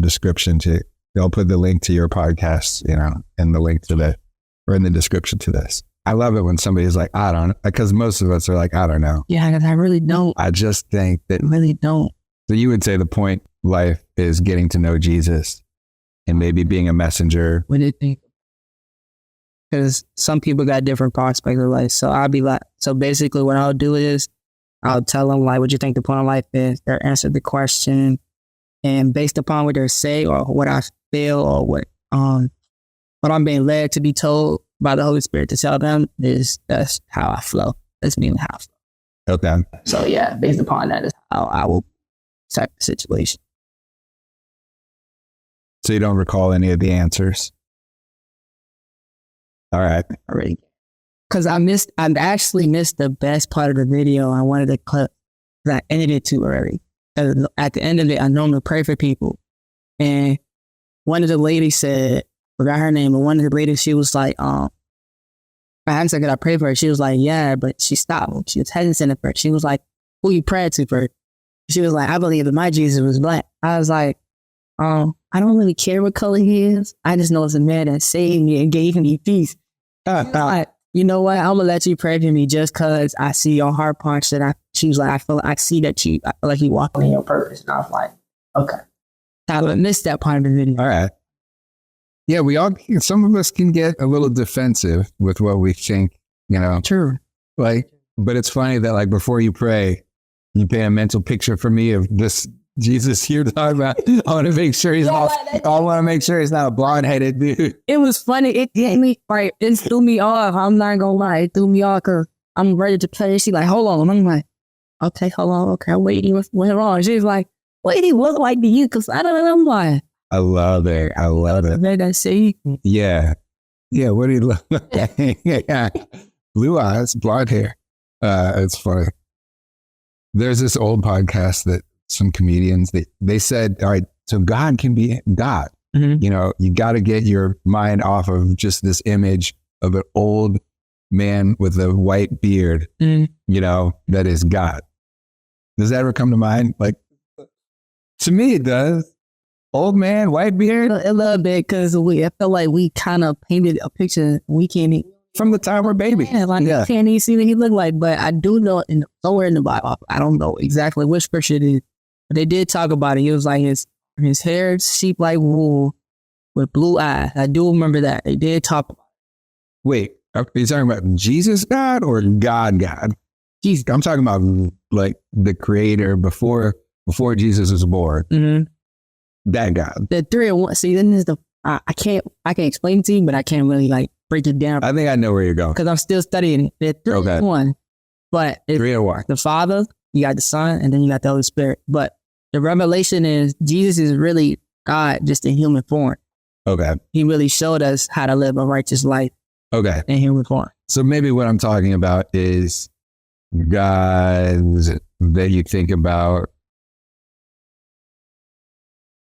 link to your podcast, you know, and the link to or in the description to this. I love it when somebody's like, I don't know, because most of us are like, I don't know. Yeah, because I really don't. I just think that. I really don't. So you would say the point of life is getting to know Jesus and maybe being a messenger. What do you think? Because some people got different prospects of life. So I'll be like, so basically what I'll do is I'll tell them like, what you think the point of life is. They'll answer the question. And based upon what they say or what I feel or what I'm being led to be told by the Holy Spirit to tell them that's how I flow. That's me how I flow. Okay. So yeah, based upon that is how I will type the situation. So you don't recall any of the answers? All right. Already. Because I actually missed the best part of the video. I wanted to clip because I ended it too early. At the end of it, I normally pray for people. And one of the ladies said, forgot her name, but one of the ladies, she was like, I asked her, could I pray for her? She was like, yeah, but she stopped. She was hesitant at first. She was like, who you prayed to first? She was like, I believe that my Jesus was black. I was like, I don't really care what color he is. I just know it's a man that saved me and gave me peace. Like, you know what? I'm gonna let you pray for me just cause I see your heart punch that she was like, I see that I feel like you walking in your purpose. And I was like, okay. I missed that part of the video. All right. Yeah, some of us can get a little defensive with what we think, you know. True. Like, but it's funny that like before you pray, you paint a mental picture for me of this Jesus you're talking about. I want to make sure he's not a blonde-headed dude. It was funny. It hit me right. It threw me off. I'm not gonna lie. It threw me off because I'm ready to play. She like, hold on. I'm like, okay, hold on. Okay, I'm waiting. What's wrong? She's like, what did he look like to you? Because I don't know. I'm like, I love it. I love it. Man, I see. Yeah. Yeah. What do you look like? Yeah. Blue eyes, blonde hair. It's funny. There's this old podcast that some comedians, they said, all right, so God can be God. Mm-hmm. You know, you got to get your mind off of just this image of an old man with a white beard, you know, that is God. Does that ever come to mind? Like, to me, it does. Old man, white beard. A little bit, because I feel like we kind of painted a picture we can't even. From the time we're baby. Yeah, like I can't even see what he looked like, but I do know somewhere in the Bible, I don't know exactly which scripture it is, but they did talk about it. It was like his hair sheep like wool with blue eyes. I do remember that. They did talk about it. Wait, are you talking about Jesus God or God? Jesus. I'm talking about like the creator before Jesus was born. Mm-hmm. That God. The 3 in 1. See, then there's I can't explain it to you, but I can't really like break it down. I think I know where you're going. Because I'm still studying it. It's 3 in 1. But it's 3 in 1. the Father, you got the Son, and then you got the Holy Spirit. But the revelation is Jesus is really God just in human form. Okay. He really showed us how to live a righteous life in human form. So maybe what I'm talking about is God that you think about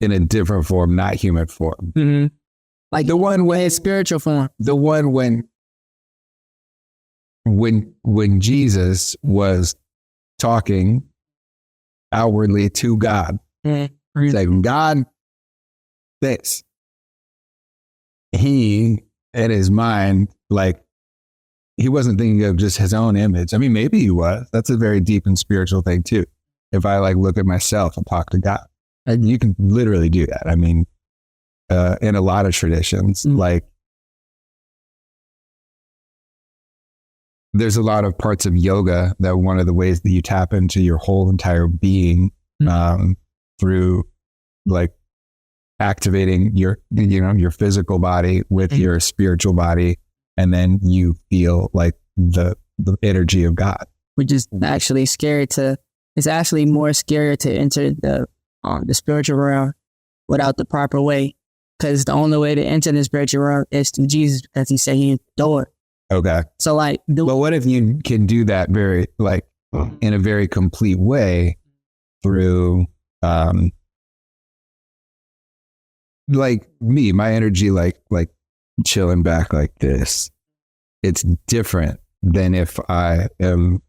in a different form, not human form. Mm-hmm. Like the one when his spiritual form. The one when Jesus was talking outwardly to God, saying, God, this. He, in his mind, like, he wasn't thinking of just his own image. I mean, maybe he was. That's a very deep and spiritual thing too. If I like look at myself and talk to God, and you can literally do that. I mean, in a lot of traditions, like there's a lot of parts of yoga that one of the ways that you tap into your whole entire being through like activating your physical body with your spiritual body. And then you feel like the energy of God. Which is actually scary it's actually more scary to enter the spiritual realm without the proper way. Because the only way to enter the spiritual realm is through Jesus, because he said he is the door. Okay. So like, but what if you can do that very like in a very complete way through like me, my energy, like chilling back like this. It's different than if I am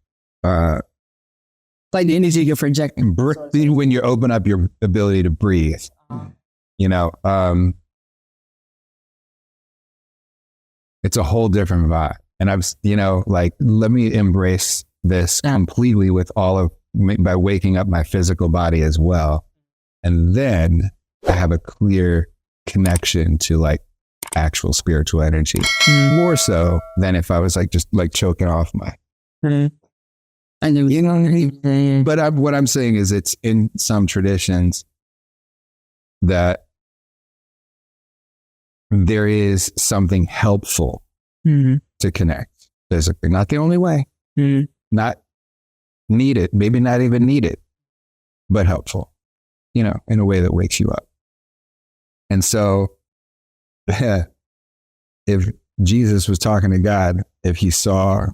like the energy you're projecting when you open up your ability to breathe. It's a whole different vibe. And I've, like, let me embrace this completely with by waking up my physical body as well. And then I have a clear connection to like actual spiritual energy, more so than if I was like just like choking off my. I know, what I mean? But what I'm saying is, it's in some traditions that there is something helpful to connect physically. Not the only way, not needed, maybe not even needed, but helpful, in a way that wakes you up. And so if Jesus was talking to God, if he saw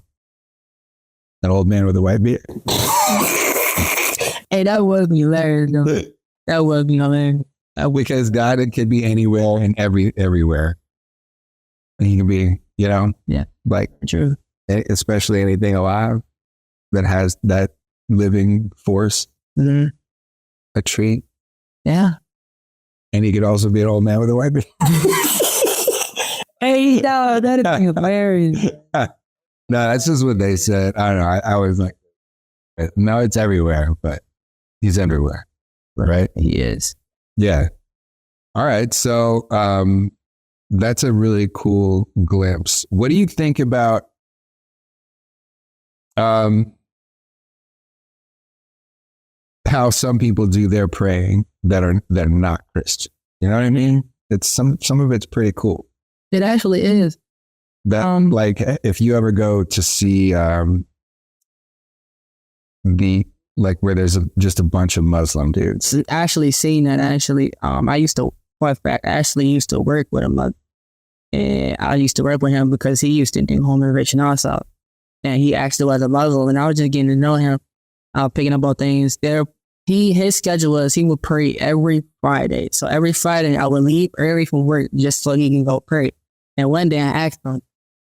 an old man with a white beard. Hey, that would be hilarious. That would be hilarious. Because God could be anywhere and everywhere. And he can be, like, true. Especially anything alive that has that living force, a tree. Yeah. And he could also be an old man with a white beard. Hey, no, that is hilarious. No, that's just what they said. I don't know. I was like, no, it's everywhere, but he's everywhere. Right? He is. Yeah. All right. So that's a really cool glimpse. What do you think about how some people do their praying that are not Christian? You know what I mean? It's some of it's pretty cool. It actually is. That like if you ever go to see where there's just a bunch of Muslim dudes. Actually seen that I used to work with him. And I used to work with him because he used to do home renovation also. And he actually was a Muslim, and I was just getting to know him, picking up on things. His schedule was he would pray every Friday. So every Friday I would leave early from work just so he can go pray. And one day I asked him,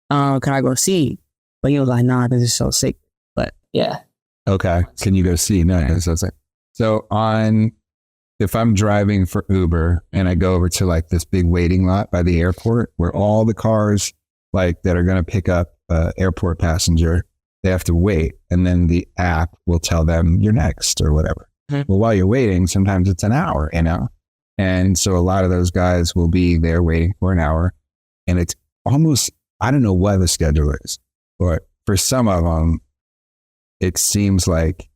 can I go see? But he was like, nah, this is so sick. But yeah. Okay. Can you go see? No. So if I'm driving for Uber and I go over to like this big waiting lot by the airport where all the cars like that are going to pick up airport passenger, they have to wait. And then the app will tell them you're next or whatever. Well, while you're waiting, sometimes it's an hour, And so a lot of those guys will be there waiting for an hour. And it's almost, I don't know what the schedule is, but for some of them, it seems like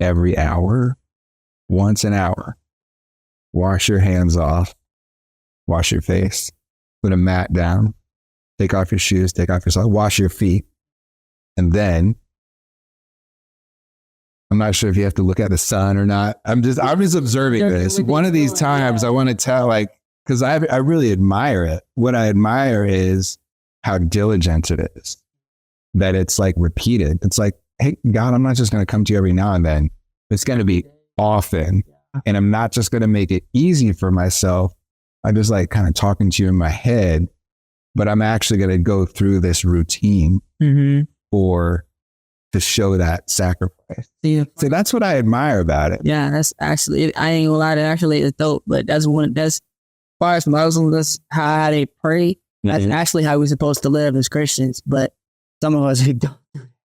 every hour, once an hour, wash your hands off, wash your face, put a mat down, take off your shoes, take off your socks, wash your feet. And then I'm not sure if you have to look at the sun or not. I'm just observing this. One of these times I want to tell, like, because I really admire it. What I admire is how diligent it is, that it's like repeated. It's like, hey, God, I'm not just going to come to you every now and then. It's going to be often. And I'm not just going to make it easy for myself. I'm just like kind of talking to you in my head, but I'm actually going to go through this routine to show that sacrifice. Yeah. So that's what I admire about it. Yeah, that's actually, I ain't gonna lie, that actually is dope. But that's as far as Muslims, that's how they pray. That's actually how we're supposed to live as Christians. But some of us, we don't.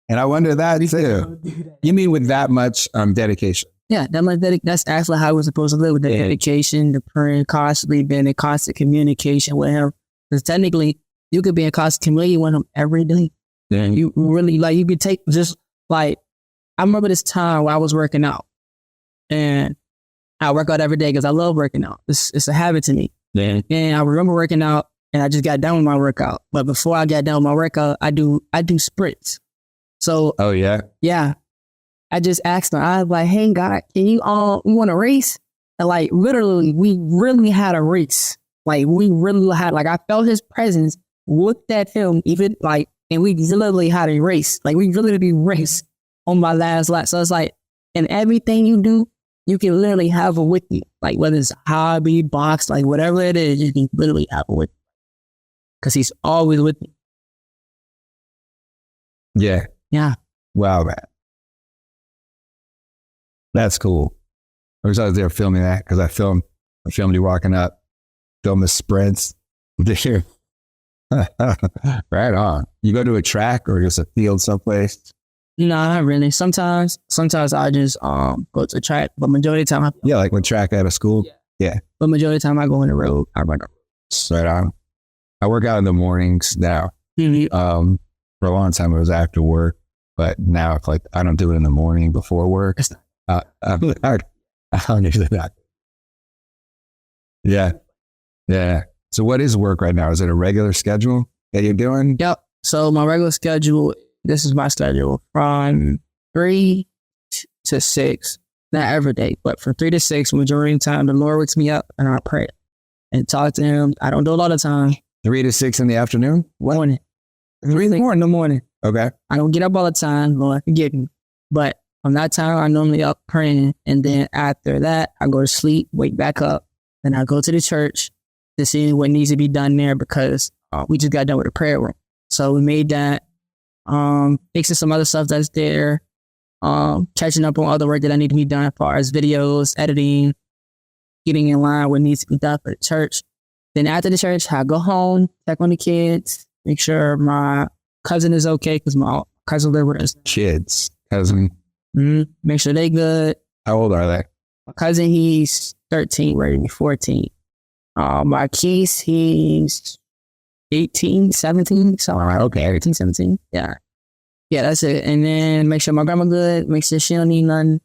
And I wonder that too. You mean with that much dedication? Yeah, that's actually how we're supposed to live, with the dedication, the praying, constantly being in constant communication with him. Because technically, you could be in constant communication with him every day. Yeah. You really, like, you could take just like, I remember this time where I was working out, and I work out every day because I love working out. It's a habit to me. Yeah. And I remember working out, and I just got done with my workout. But before I got done with my workout, I do sprints. So, oh yeah, yeah. I just asked him. I was like, "Hey, God, can you want to race?" And like, literally, we really had a race. Like, we really had, like, I felt his presence, looked at him, even like, and we literally had a race. Like, we literally raced on my last lap. So it's like, in everything you do, you can literally have it with you. Like, whether it's hobby, box, like whatever it is, you can literally have it with you. Because he's always with me. Yeah. Yeah. Wow, man. That's cool. I was there filming that because I filmed you walking up, filmed the sprints. Right on. You go to a track or just a field someplace? No, not really. Sometimes I just go to a track, but majority of the time like when track at a school. Yeah. But majority of the time I go on the road. Right on. I work out in the mornings now. Mm-hmm. For a long time it was after work, but now it's like I don't do it in the morning before work. I don't usually not. Yeah. Yeah. So what is work right now? Is it a regular schedule that you're doing? Yep. So my regular schedule, this is my schedule from 3 to 6, not every day, but from 3 to 6, majority of the time, the Lord wakes me up and I pray and talk to him. I don't do it all the time. 3 to 6 in the afternoon? Morning. 3 in the morning. Okay. I don't get up all the time, Lord, forgive me. But from that time, I'm normally up praying. And then after that, I go to sleep, wake back up, then I go to the church to see what needs to be done there because we just got done with the prayer room. So we made that, fixing some other stuff that's there, catching up on other work that I need to be done as far as videos, editing, getting in line what needs to be done for the church. Then after the church, I go home, check on the kids, make sure my cousin is okay because my cousin lives with us. Cousin. Mm-hmm. Make sure they good. How old are they? My cousin, he's 13, ready to be 14. My Keith, he's 18, 17. So, okay, 18, 17. Yeah. Yeah, that's it. And then make sure my grandma good, make sure she don't need nothing.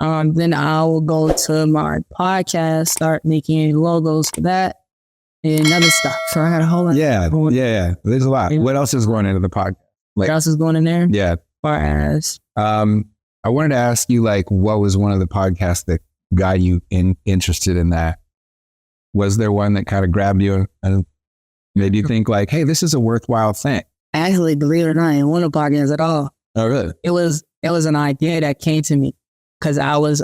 Then I will go to my podcast, start making logos for that and other stuff. So I got a whole lot. Yeah. There's a lot. What else is going into the podcast? What else is going in there? Yeah. As far as I wanted to ask you, like, what was one of the podcasts that got you interested in that? Was there one that kind of grabbed you and made you think like, hey, this is a worthwhile thing? Actually, believe it or not, I didn't want a podcast at all. Oh, really? It was an idea that came to me because I was,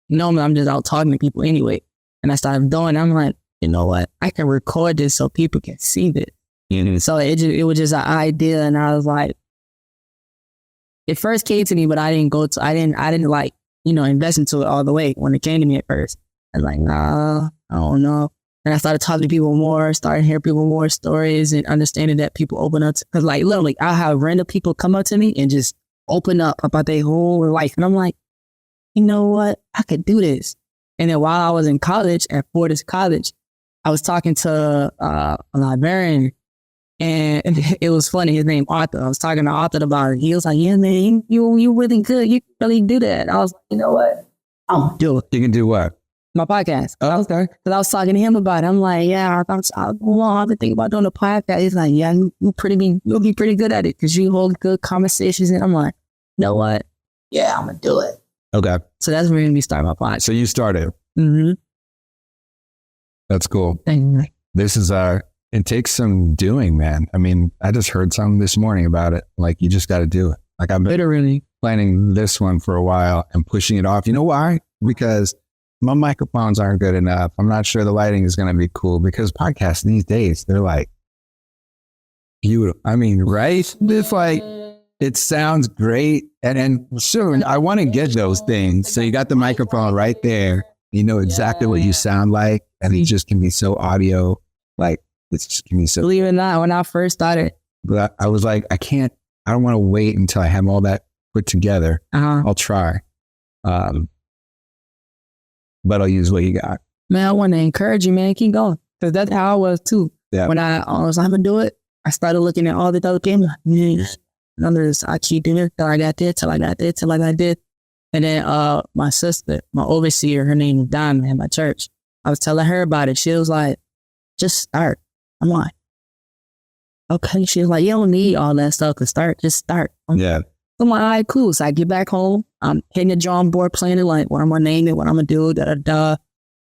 normally I'm just out talking to people anyway. And I started doing it. I'm like, you know what? I can record this so people can see this. Mm-hmm. So it was just an idea. And I was like, it first came to me, but I didn't like, invest into it all the way when it came to me at first. I was like, nah, I don't know. And I started talking to people more, started hearing people more stories and understanding that people open up. Because like literally, I have random people come up to me and just open up about their whole life. And I'm like, you know what? I could do this. And then while I was in college at Fortis College, I was talking to a librarian. And it was funny. His name Arthur. I was talking to Arthur about it. He was like, "Yeah, man, you really good. You really do that." I was like, "You know what? I'm gonna do it." You can do what? My podcast. Oh, okay. Because I was talking to him about it. I'm like, yeah, I've been thinking about doing a podcast. He's like, yeah, you'll be pretty good at it because you hold good conversations. And I'm like, you know what? Yeah, I'm going to do it. Okay. So that's where we start my podcast. So you started. Mm-hmm. That's cool. Thank you. This is, it takes some doing, man. I mean, I just heard something this morning about it. Like, you just got to do it. Like, I've been Literally planning this one for a while and pushing it off. You know why? Because my microphones aren't good enough. I'm not sure the lighting is going to be cool because podcasts these days, they're like beautiful. I mean, right? It's like, it sounds great. And soon I want to get those things. So you got the microphone right there. You know exactly what you sound like. And it just can be so audio. Like, it's just can be so. Believe it or not, when I first started. But I was like, I don't want to wait until I have all that put together. I'll try. But I'll use what you got. Man, I want to encourage you, man. Keep going. Because that's how I was too. Yeah. When I was like, I'm going to do it, I started looking at all the other games. Like, yeah, numbers, I keep doing it till I got this, till I got this, till I got this. And then my sister, my overseer, her name is Diamond at my church. I was telling her about it. She was like, just start. I'm like, okay. She was like, you don't need all that stuff to start. Just start. Yeah. I'm like, all right, cool. So I get back home. I'm hitting the drawing board, planning like what I'm going to name it, what I'm going to do, da-da-da.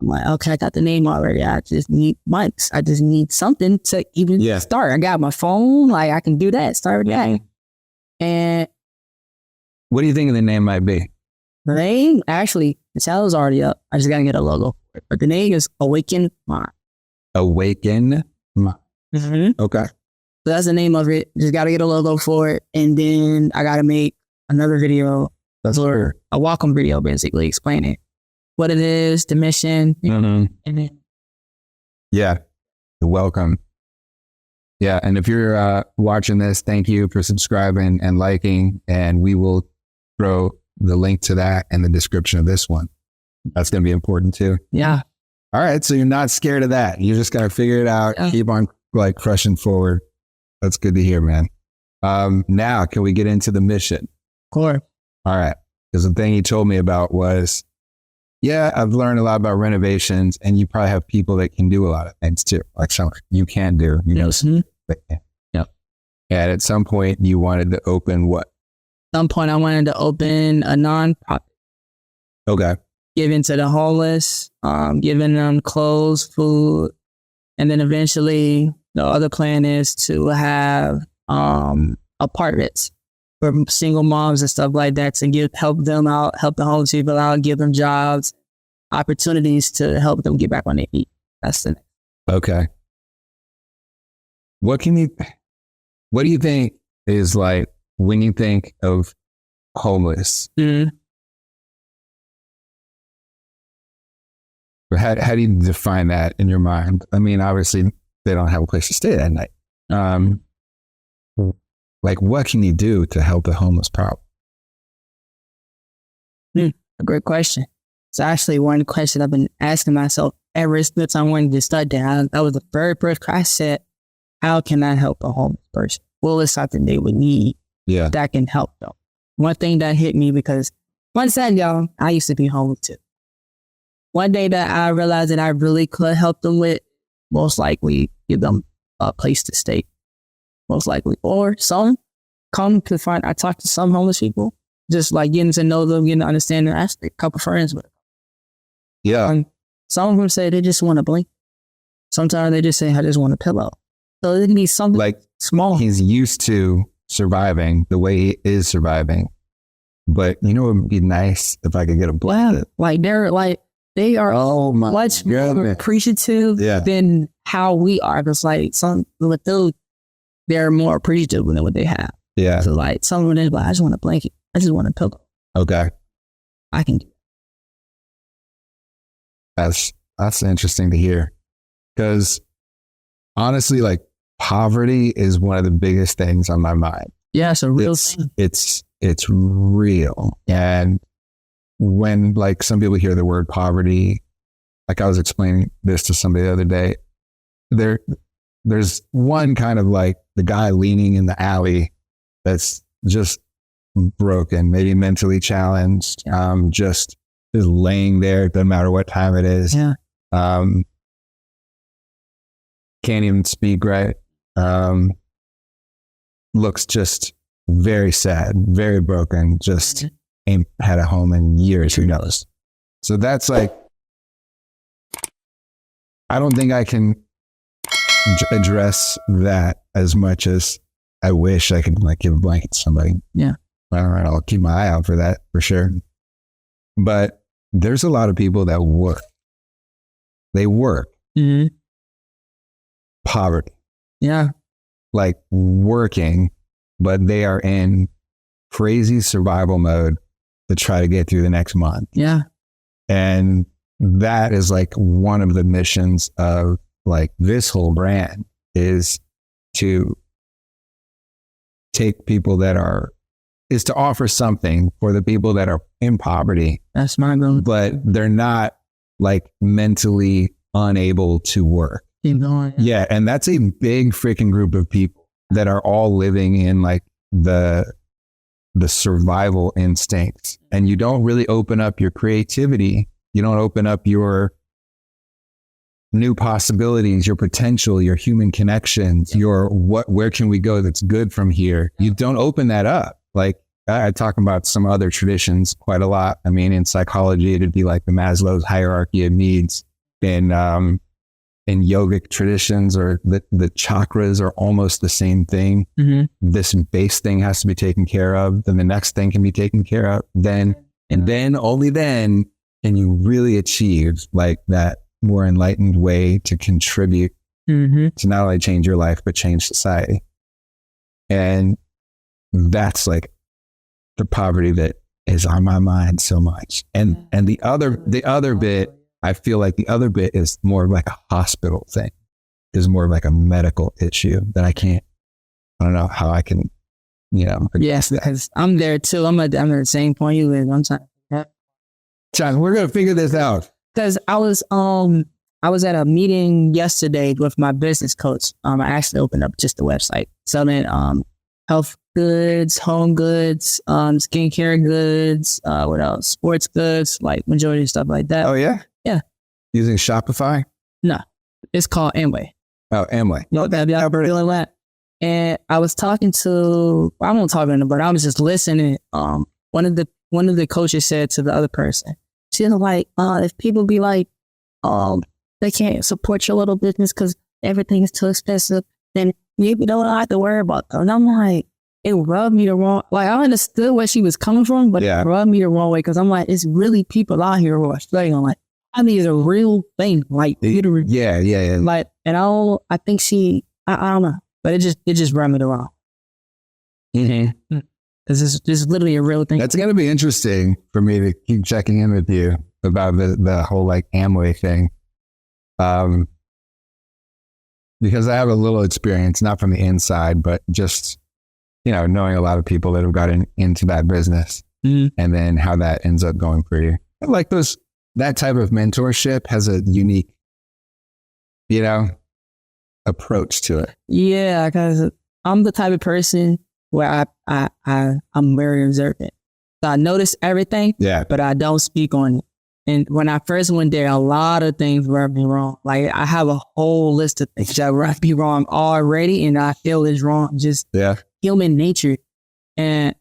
I'm like, okay, I got the name already. I just need mics. I just need something to even start. I got my phone. Like, I can do that. Start with that. And what do you think the name might be? the name, actually, the channel's already up. I just got to get a logo for it. But the name is Awaken. Awaken. Mm-hmm. Okay. So that's the name of it. Just got to get a logo for it. And then I got to make another video. That's or a welcome video, basically explaining what it is, the mission. Mm-hmm. And then, yeah, the welcome. Yeah. And if you're watching this, thank you for subscribing and liking. And we will throw the link to that in the description of this one. That's going to be important too. Yeah. All right. So you're not scared of that. You just got to figure it out. Yeah. Keep on like crushing forward. That's good to hear, man. Now can we get into the mission? Of course. All right. Because the thing he told me about was, yeah, I've learned a lot about renovations and you probably have people that can do a lot of things too. Like something you can do, you know. Mm-hmm. Yeah. And at some point you wanted to open what? At some point I wanted to open a nonprofit. Okay. Giving to the homeless, giving them clothes, food. And then eventually the other plan is to have apartments for single moms and stuff like that to help them out, help the homeless people out, give them jobs, opportunities to help them get back on their feet. That's the next. Okay. What do you think is like when you think of homeless? Mm-hmm. How do you define that in your mind? I mean, obviously they don't have a place to stay that night. Like, what can you do to help the homeless problem? A great question. It's actually one question I've been asking myself ever since I wanted to start that. That was the very first question I said, how can I help a homeless person? Well, it's something they would need that can help them. One thing that hit me because one second, y'all, I used to be homeless too. One day that I realized that I really could help them with, most likely give them a place to stay. Most likely. Or some come to find, I talked to some homeless people, just like getting to know them, getting to understand them. I have a couple friends with them. Yeah. And some of them say they just want a blanket. Sometimes they just say, I just want a pillow. So it can be something like small. He's used to surviving the way he is surviving. But you know, it would be nice if I could get a blanket. Like they are much more appreciative than how we are. Because like some with those, they're more appreciative than what they have. Yeah. So like some of them, like, I just want a blanket. I just want a pillow. Okay. I can do that. That's interesting to hear. Because honestly, like poverty is one of the biggest things on my mind. Yeah, it's a real thing. It's real. And when like some people hear the word poverty, like I was explaining this to somebody the other day, there's one kind of like the guy leaning in the alley that's just broken, maybe mentally challenged, just just laying there, doesn't matter what time it is. Yeah. Can't even speak right. Looks just very sad, very broken, just ain't had a home in years, who knows. So that's like, I don't think I can address that as much as I wish I could like give a blanket to somebody. Yeah. All right, I'll keep my eye out for that for sure. But there's a lot of people that work. They work. Mm-hmm. Poverty. Yeah. Like working, but they are in crazy survival mode to try to get through the next month. Yeah. And that is like one of the missions of like this whole brand is to take people is to offer something for the people that are in poverty. That's my goal. But they're not like mentally unable to work. Keep going. Yeah. And that's a big freaking group of people that are all living in like the survival instincts. And you don't really open up your creativity. You don't open up your new possibilities, your potential, your human connections, where can we go that's good from here? You don't open that up. Like I talk about some other traditions quite a lot. I mean, in psychology, it'd be like the Maslow's hierarchy of needs. In yogic traditions, or the chakras are almost the same thing. Mm-hmm. This base thing has to be taken care of. Then the next thing can be taken care of. Then only then can you really achieve like that more enlightened way to contribute to not only change your life, but change society. And that's like the poverty that is on my mind so much. And the other bit, I feel like the other bit is more of like a hospital thing. Is more of like a medical issue that I don't know how I can, Yes, because I'm there too. I'm at the same point you live. I'm trying. John, we're going to figure this out. Because I was at a meeting yesterday with my business coach. I actually opened up just the website, selling health goods, home goods, skincare goods, what else? Sports goods, like majority of stuff like that. Oh yeah? Yeah. Using Shopify? No. It's called Amway. Oh, Amway. You know that y'all feeling that? And I was talking to, I won't talk to him, but I was just listening. One of the coaches said to the other person, she was like, if people be like, they can't support your little business because everything is too expensive, then you don't have to worry about them. And I'm like, it rubbed me the wrong, like I understood where she was coming from, but it rubbed me the wrong way because I'm like, it's really people out here who are struggling. Like, I mean, it's a real thing. Like, literally. Yeah. Like, and I think I don't know, but it just rubbed me the wrong. Mm-hmm. This is literally a real thing. That's going to be interesting for me to keep checking in with you about the whole like Amway thing. Because I have a little experience, not from the inside, but just, knowing a lot of people that have gotten into that business and then how that ends up going for you. Like that type of mentorship has a unique, approach to it. Yeah, because I'm the type of person where I'm very observant. So I notice everything, but I don't speak on it. And when I first went there, a lot of things rubbed me wrong. Like I have a whole list of things that rubbed me wrong already, and I feel it's wrong. Just human nature. And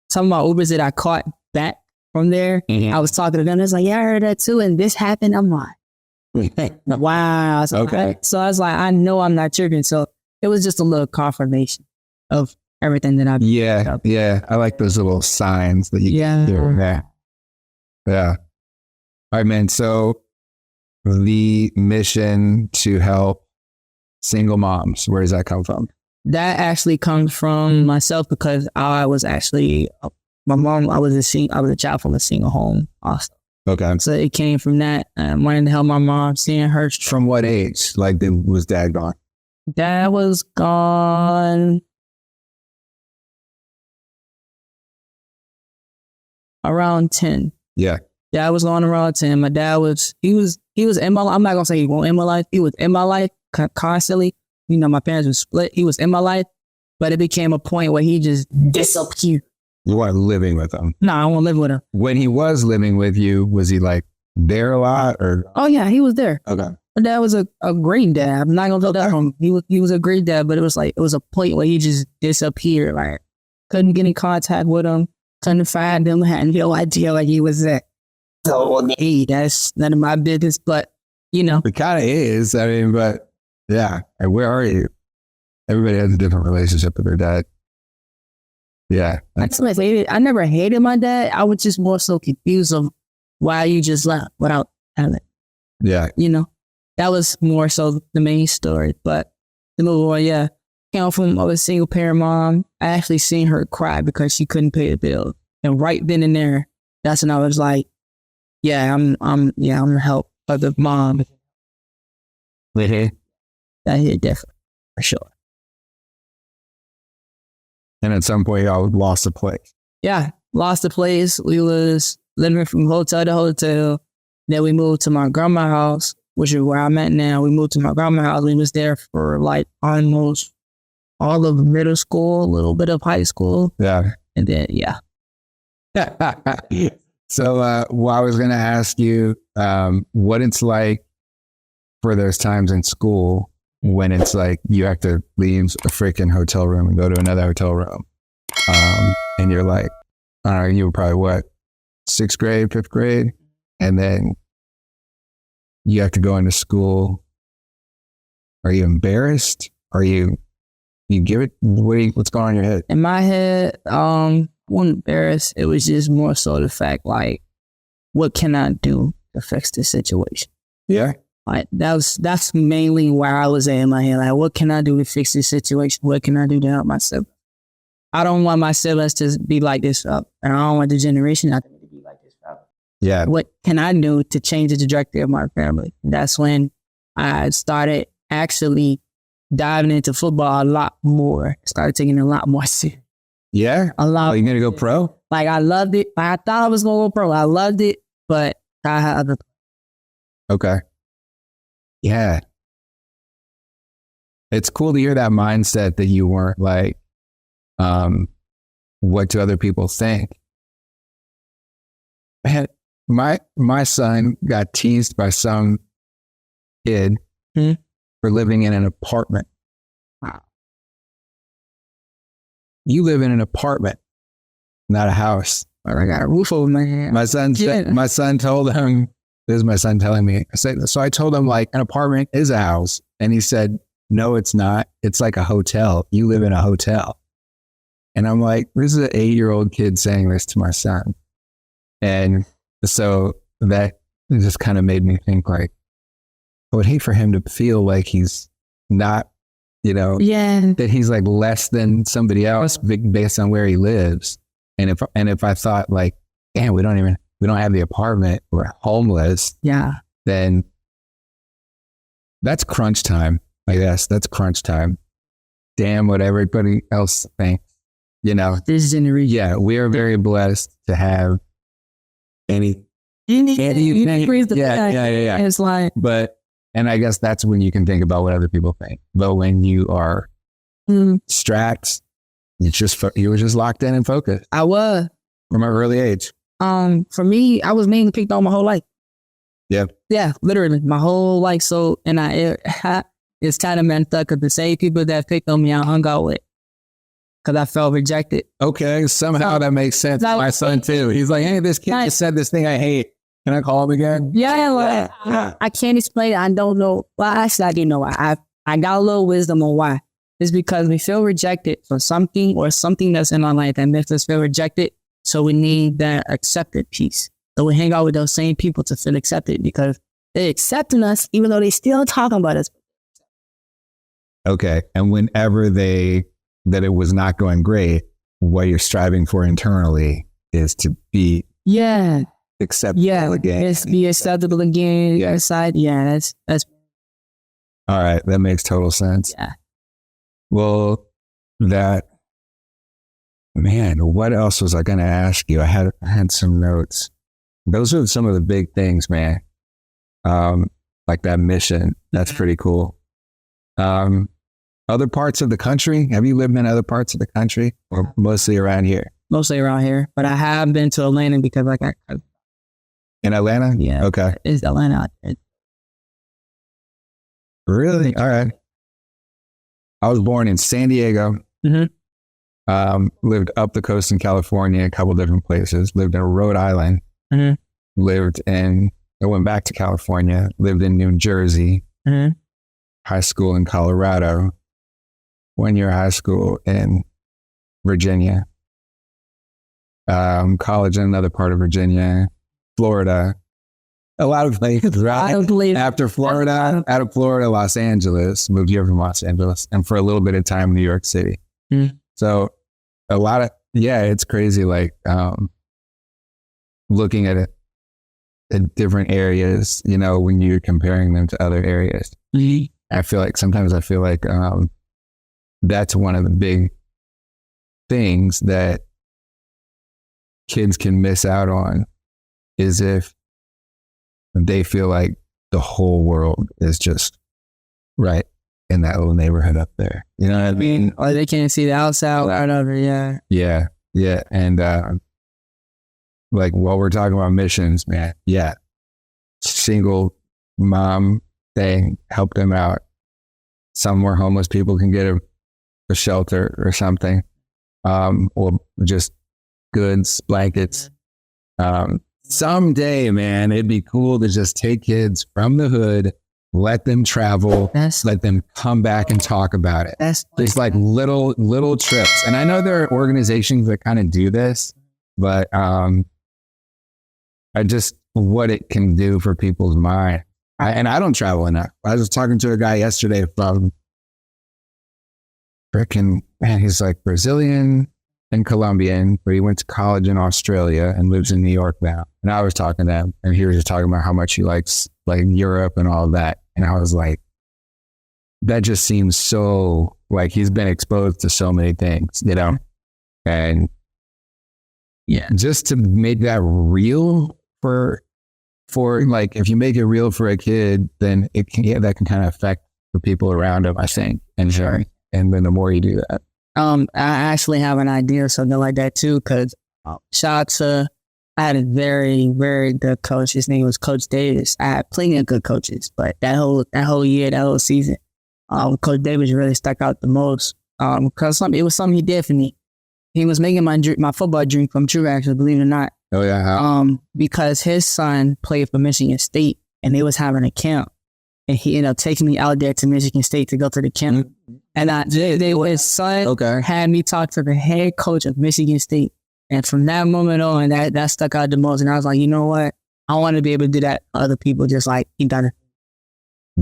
some of my Ubers that I caught back from there, I was talking to them. It's like, yeah, I heard that too, and this happened. I'm like, wow. So okay. So I was like, I know I'm not tripping. So it was just a little confirmation of everything that I've done. Yeah. I like those little signs that you can hear there. Yeah. All right, man. So the mission to help single moms, where does that come from? That actually comes from myself because I was actually, my mom, I was a child from a single home also. Okay. So it came from that. Wanting to help my mom, seeing her. From what age? Like, was dad gone? Dad was gone around 10. Yeah. Yeah, I was on around 10. My dad he was in my life. I'm not going to say he wasn't in my life. He was in my life constantly. My parents were split. He was in my life, but it became a point where he just disappeared. You weren't living with him? No, I won't live with him. When he was living with you, was he like there a lot or? Oh yeah, he was there. Okay. My dad was a great dad. I'm not gonna tell that from him. He was a great dad, but it was a point where he just disappeared. Like couldn't get in contact with him, couldn't find him, had no idea where he was at. So hey, that's none of my business. But you know, it kind of is. I mean, but yeah. And where are you? Everybody has a different relationship with their dad. Yeah. I never hated my dad. I was just more so confused of why you just left without telling. Yeah. You know, that was more so the main story. But the movie, well, yeah, came from a single parent mom. I actually seen her cry because she couldn't pay the bill. And right then and there, that's when I was like, yeah, I'm gonna help other mom. Mm-hmm. That hit different, for sure. And at some point, y'all lost the place. Yeah, lost the place. We was living from hotel to hotel. Then we moved to my grandma's house, which is where I'm at now. We moved to my grandma's house. We was there for like almost all of middle school, a little bit of high school. Yeah. And then, yeah. So, I was going to ask you what it's like for those times in school when it's like you have to leave a freaking hotel room and go to another hotel room. And you're like, I don't know, you were probably what, 6th grade, 5th grade? And then you have to go into school. Are you embarrassed? You give it, what's going on in your head? In my head, I wasn't embarrassed. It was just more so the fact, like, what can I do to fix this situation? Yeah. Like that's mainly where I was at in my head. Like, what can I do to fix this situation? What can I do to help myself? I don't want my siblings to be like this up, and I don't want the generation after me to be like this up. Yeah. What can I do to change the trajectory of my family? That's when I started actually diving into football a lot more. Started taking it a lot more serious. Yeah. A lot. Oh, you gonna go pro? Like I loved it. Like, I thought I was gonna go pro. I loved it, but I had other. Okay. Yeah. It's cool to hear that mindset that you weren't like, what do other people think? Man, my son got teased by some kid for living in an apartment. Wow. You live in an apartment, not a house. I got a roof over my head. My son told him, this is my son telling me. So I told him, like, an apartment is a house. And he said, no, it's not. It's like a hotel. You live in a hotel. And I'm like, this is an 8-year-old kid saying this to my son. And so that just kind of made me think, like, I would hate for him to feel like he's not, that he's like less than somebody else based on where he lives. And if I thought, like, damn, we don't have the apartment, we're homeless. Yeah. Then that's crunch time. I guess that's crunch time. Damn what everybody else thinks. This generation. Yeah, we are very blessed to have anything. Yeah. It's like, and I guess that's when you can think about what other people think. But when you are strapped, you were just locked in and focused. I was from an early age. For me, I was mainly picked on my whole life. Yeah. Yeah, literally my whole life. So, and it's kind of meant that because the same people that picked on me, I hung out with. Because I felt rejected. Okay, somehow that makes sense. My son too. He's like, hey, this kid just said this thing I hate. Can I call him again? Yeah, I can't explain it. I don't know. Well, actually, I do know why. I got a little wisdom on why. It's because we feel rejected for something or something that's in our life that makes us feel rejected. So we need that accepted piece. So we hang out with those same people to feel accepted because they're accepting us even though they still talking about us. Okay. And whenever that it was not going great, what you're striving for internally is to be acceptable again. It's be acceptable again. Yeah. Aside. Yeah, that's all right. That makes total sense. Yeah. Well, what else was I going to ask you? I had some notes. Those are some of the big things, man. Like that mission. That's pretty cool. Other parts of the country? Have you lived in other parts of the country or mostly around here? mostly around here. But I have been to Atlanta because like In Atlanta? Yeah. Okay. It's Atlanta out there. Really? All right. I was born in San Diego. Lived up the coast in California, a couple different places. Lived in Rhode Island. I went back to California. Lived in New Jersey. High school in Colorado. 1 year high school in Virginia. College in another part of Virginia. Florida. A lot of places, right? I don't believe After Florida, out of Florida, Los Angeles, moved here from Los Angeles, and for a little bit of time, New York City. So a lot of, it's crazy. Like, looking at it at different areas, you know, when you're comparing them to other areas, sometimes I feel like, that's one of the big things that kids can miss out on is if they feel like the whole world is just right in that little neighborhood up there. You know what I mean? Or they can't see the outside or whatever, Yeah. And like while we're talking about missions, man, single mom thing, help them out. Somewhere homeless people can get a shelter or something, or just goods, blankets. Someday, man, it'd be cool to just take kids from the hood, let them travel, let them come back and talk about it. It's like little trips. And I know there are organizations that kind of do this, but what it can do for people's mind. I don't travel enough. I was talking to a guy yesterday from he's like Brazilian and Colombian, but he went to college in Australia and lives in New York now. And I was talking to him, and he was just talking about how much he likes like Europe and all that. And I was like, that just seems so like he's been exposed to so many things, you know? And just to make that real for like, if you make it real for a kid, then that can kind of affect the people around him, I think. And then the more you do that. I actually have an idea or something like that too, because shout out to, I had a very, very good coach. His name was Coach Davis. I had plenty of good coaches, but that whole year, that whole season, Coach Davis really stuck out the most because it was something he did for me. He was making my football dream come true, actually, believe it or not. Oh yeah. Because his son played for Michigan State, and they was having a camp, and he ended up taking me out there to Michigan State to go to the camp. And his son had me talk to the head coach of Michigan State. And from that moment on, that stuck out the most. And I was like, you know what? I want to be able to do that to other people just like he done it.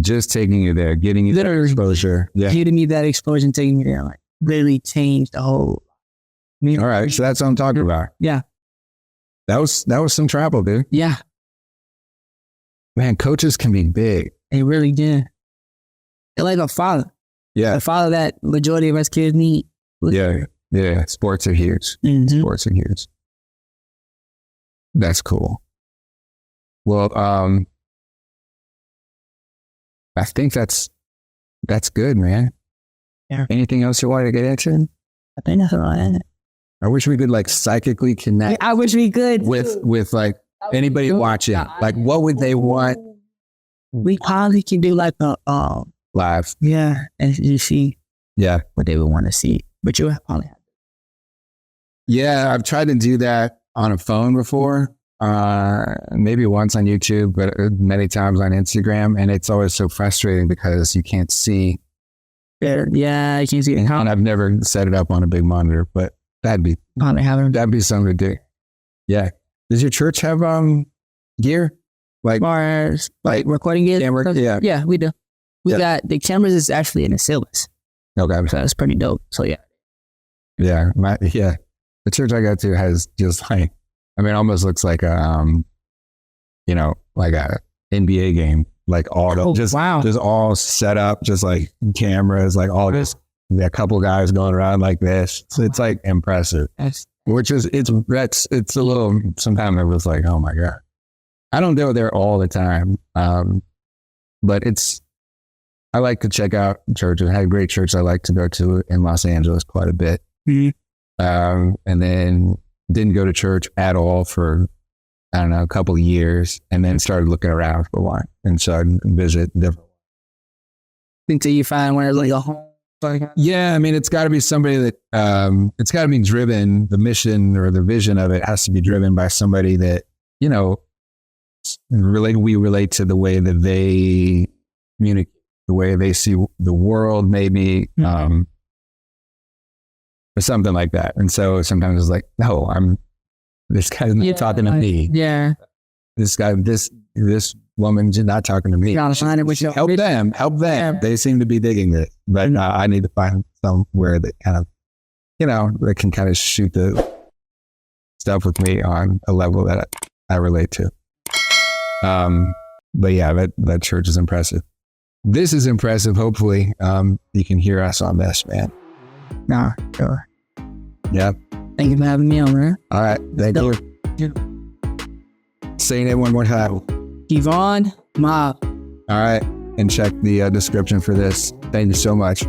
Just taking you there, getting you that exposure. Yeah. Getting me that exposure and taking me there, like, really changed the whole. All right. So that's what I'm talking about. Yeah. That was some travel, dude. Yeah. Man, coaches can be big. They really do. They're like a father. Yeah. A father that majority of us kids need. Yeah. Yeah. Sports are huge. Sports are huge. That's cool. Well, I think that's good, man. Yeah. Anything else you wanted to get into? I think that's all right. I wish we could like psychically connect. I wish we could with like anybody watching. Like, what would they want? We probably can do like a live. Yeah, and you see. Yeah, what they would want to see, but you probably have. Yeah, I've tried to do that on a phone before. Maybe once on YouTube, but many times on Instagram, and it's always so frustrating because you can't see. Yeah, you can't see it. And I've never set it up on a big monitor, but that'd be something to do. Yeah. Does your church have gear? Like recording gear? Camera? Yeah, we do. We got the cameras is actually in the syllabus. Okay. So that's pretty dope. So yeah. Yeah. The church I go to has just like, I mean, it almost looks like a, like a NBA game, like just all set up, just like cameras, like all this, a couple guys going around like this. So it's like impressive, it's a little, sometimes it was like, oh my God, I don't go there all the time. But I like to check out churches. I had a great church I like to go to in Los Angeles quite a bit. and then didn't go to church at all for, I don't know, a couple of years, and then started looking around for one, and started to visit different. Until you find where like a home. Yeah, I mean, it's got to be somebody that it's got to be driven. The mission or the vision of it has to be driven by somebody that, you know, we relate to the way that they communicate, the way they see the world, maybe, or something like that. And so sometimes it's like, no, this guy's not talking to me. Yeah. This woman's not talking to me. Help them. Yeah. They seem to be digging it, but I need to find somewhere that kind of, you know, that can kind of shoot the stuff with me on a level that I relate to. But yeah, that church is impressive. This is impressive. Hopefully, you can hear us on this, man. Nah, sure. Yeah. Thank you for having me on, man. All right. Thank you. Saying it one more time. Kevon Miles. All right. And check the description for this. Thank you so much.